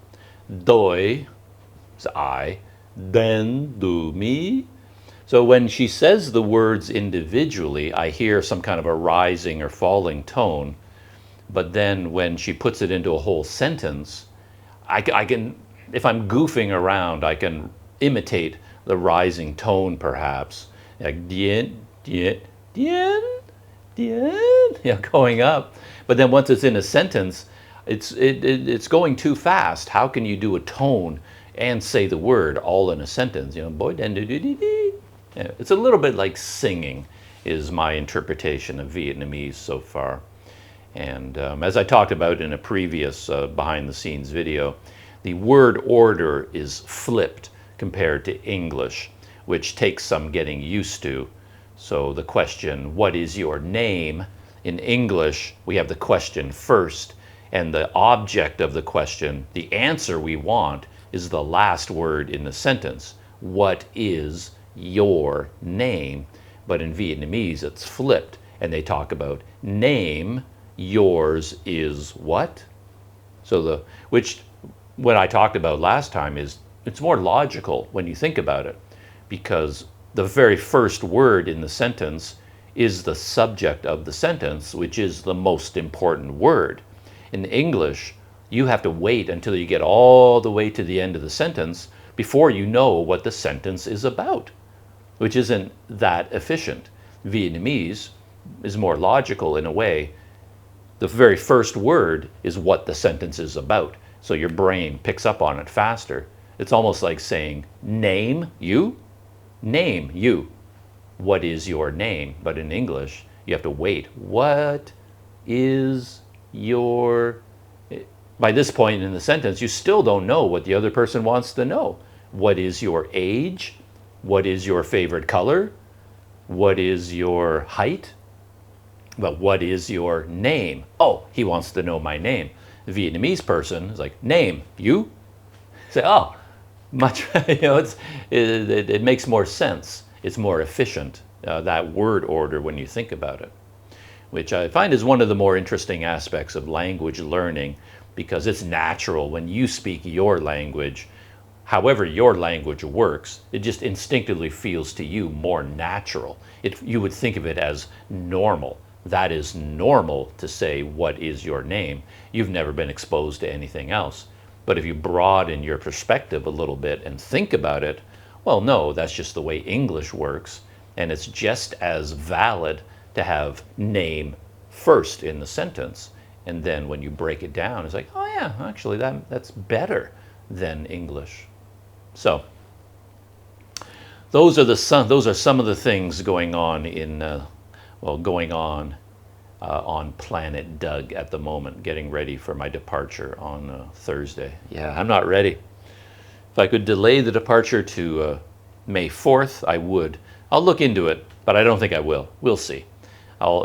Tôi is I, đến từ Mỹ. So when she says the words individually, I hear some kind of a rising or falling tone. But then when she puts it into a whole sentence, I can, if I'm goofing around, I can imitate the rising tone perhaps. Like dien, dien, dien, dien, going up. But then once it's in a sentence, it's going too fast. How can you do a tone and say the word all in a sentence? Boy, den, do, do, do, do. It's a little bit like singing, is my interpretation of Vietnamese so far. And as I talked about in a previous behind-the-scenes video, the word order is flipped compared to English, which takes some getting used to. So the question, what is your name? In English, we have the question first, and the object of the question, the answer we want, is the last word in the sentence. What is your name? But in Vietnamese, it's flipped, and they talk about name, yours is what? So which what I talked about last time is it's more logical when you think about it, because the very first word in the sentence is the subject of the sentence, which is the most important word. In English, you have to wait until you get all the way to the end of the sentence before you know what the sentence is about, which isn't that efficient. Vietnamese is more logical in a way. The very first word is what the sentence is about, so your brain picks up on it faster. It's almost like saying, name you? Name you. What is your name? But in English, you have to wait. What is your... By this point in the sentence, you still don't know what the other person wants to know. What is your age? What is your favorite color? What is your height? But what is your name? Oh, he wants to know my name. The Vietnamese person is like, name, you? Say, oh, much, it makes more sense. It's more efficient, that word order when you think about it, which I find is one of the more interesting aspects of language learning, because it's natural when you speak your language. However your language works, it just instinctively feels to you more natural. You would think of it as normal. That is normal to say, what is your name? You've never been exposed to anything else. But if you broaden your perspective a little bit and think about it, well, no, that's just the way English works. And it's just as valid to have name first in the sentence. And then when you break it down, it's like, oh yeah, actually that's better than English. So those are some of the things going on on Planet Doug at the moment, getting ready for my departure on Thursday. Yeah, I'm not ready. If I could delay the departure to May 4th, I would. I'll look into it, but I don't think I will. We'll see.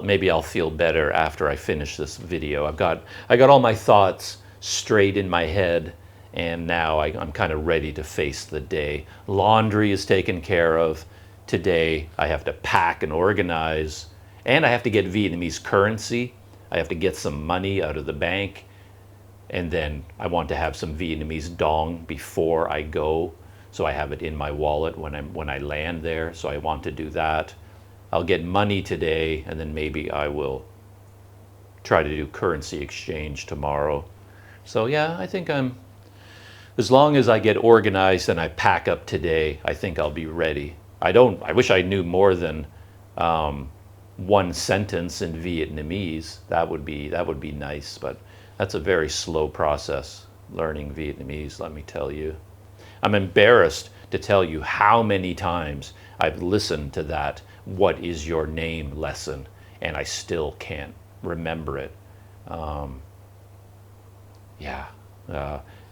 Maybe I'll feel better after I finish this video. I got all my thoughts straight in my head, and now I'm kind of ready to face the day. Laundry is taken care of. Today I have to pack and organize, and I have to get Vietnamese currency. I have to get some money out of the bank, and then I want to have some Vietnamese dong before I go, so I have it in my wallet when I land there. So I want to do that. I'll get money today, and then maybe I will try to do currency exchange tomorrow. So yeah, I think as long as I get organized and I pack up today, I think I'll be ready. I wish I knew more than one sentence in Vietnamese. That would be nice, but that's a very slow process, learning Vietnamese, let me tell you. I'm embarrassed to tell you how many times I've listened to that "What is your name?" lesson, and I still can't remember it.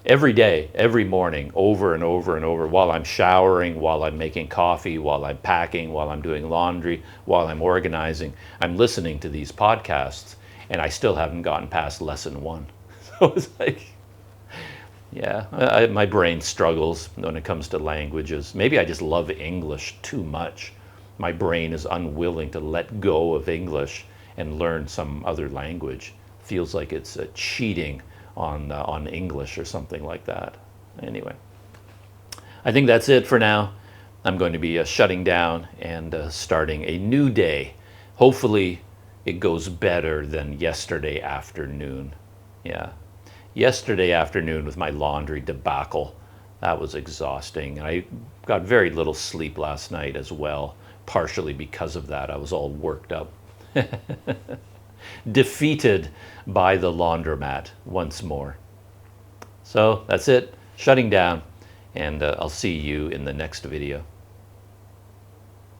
Every day, every morning, over and over and over, while I'm showering, while I'm making coffee, while I'm packing, while I'm doing laundry, while I'm organizing, I'm listening to these podcasts, and I still haven't gotten past lesson 1. So it's like, yeah, my brain struggles when it comes to languages. Maybe I just love English too much. My brain is unwilling to let go of English and learn some other language. Feels like it's cheating on English or something like that. Anyway, I think that's it for now. I'm going to be shutting down and starting a new day. Hopefully it goes better than yesterday afternoon. Yeah, yesterday afternoon with my laundry debacle, that was exhausting. I got very little sleep last night as well, partially because of that. I was all worked up. Defeated by the laundromat once more. So that's it, shutting down, and I'll see you in the next video.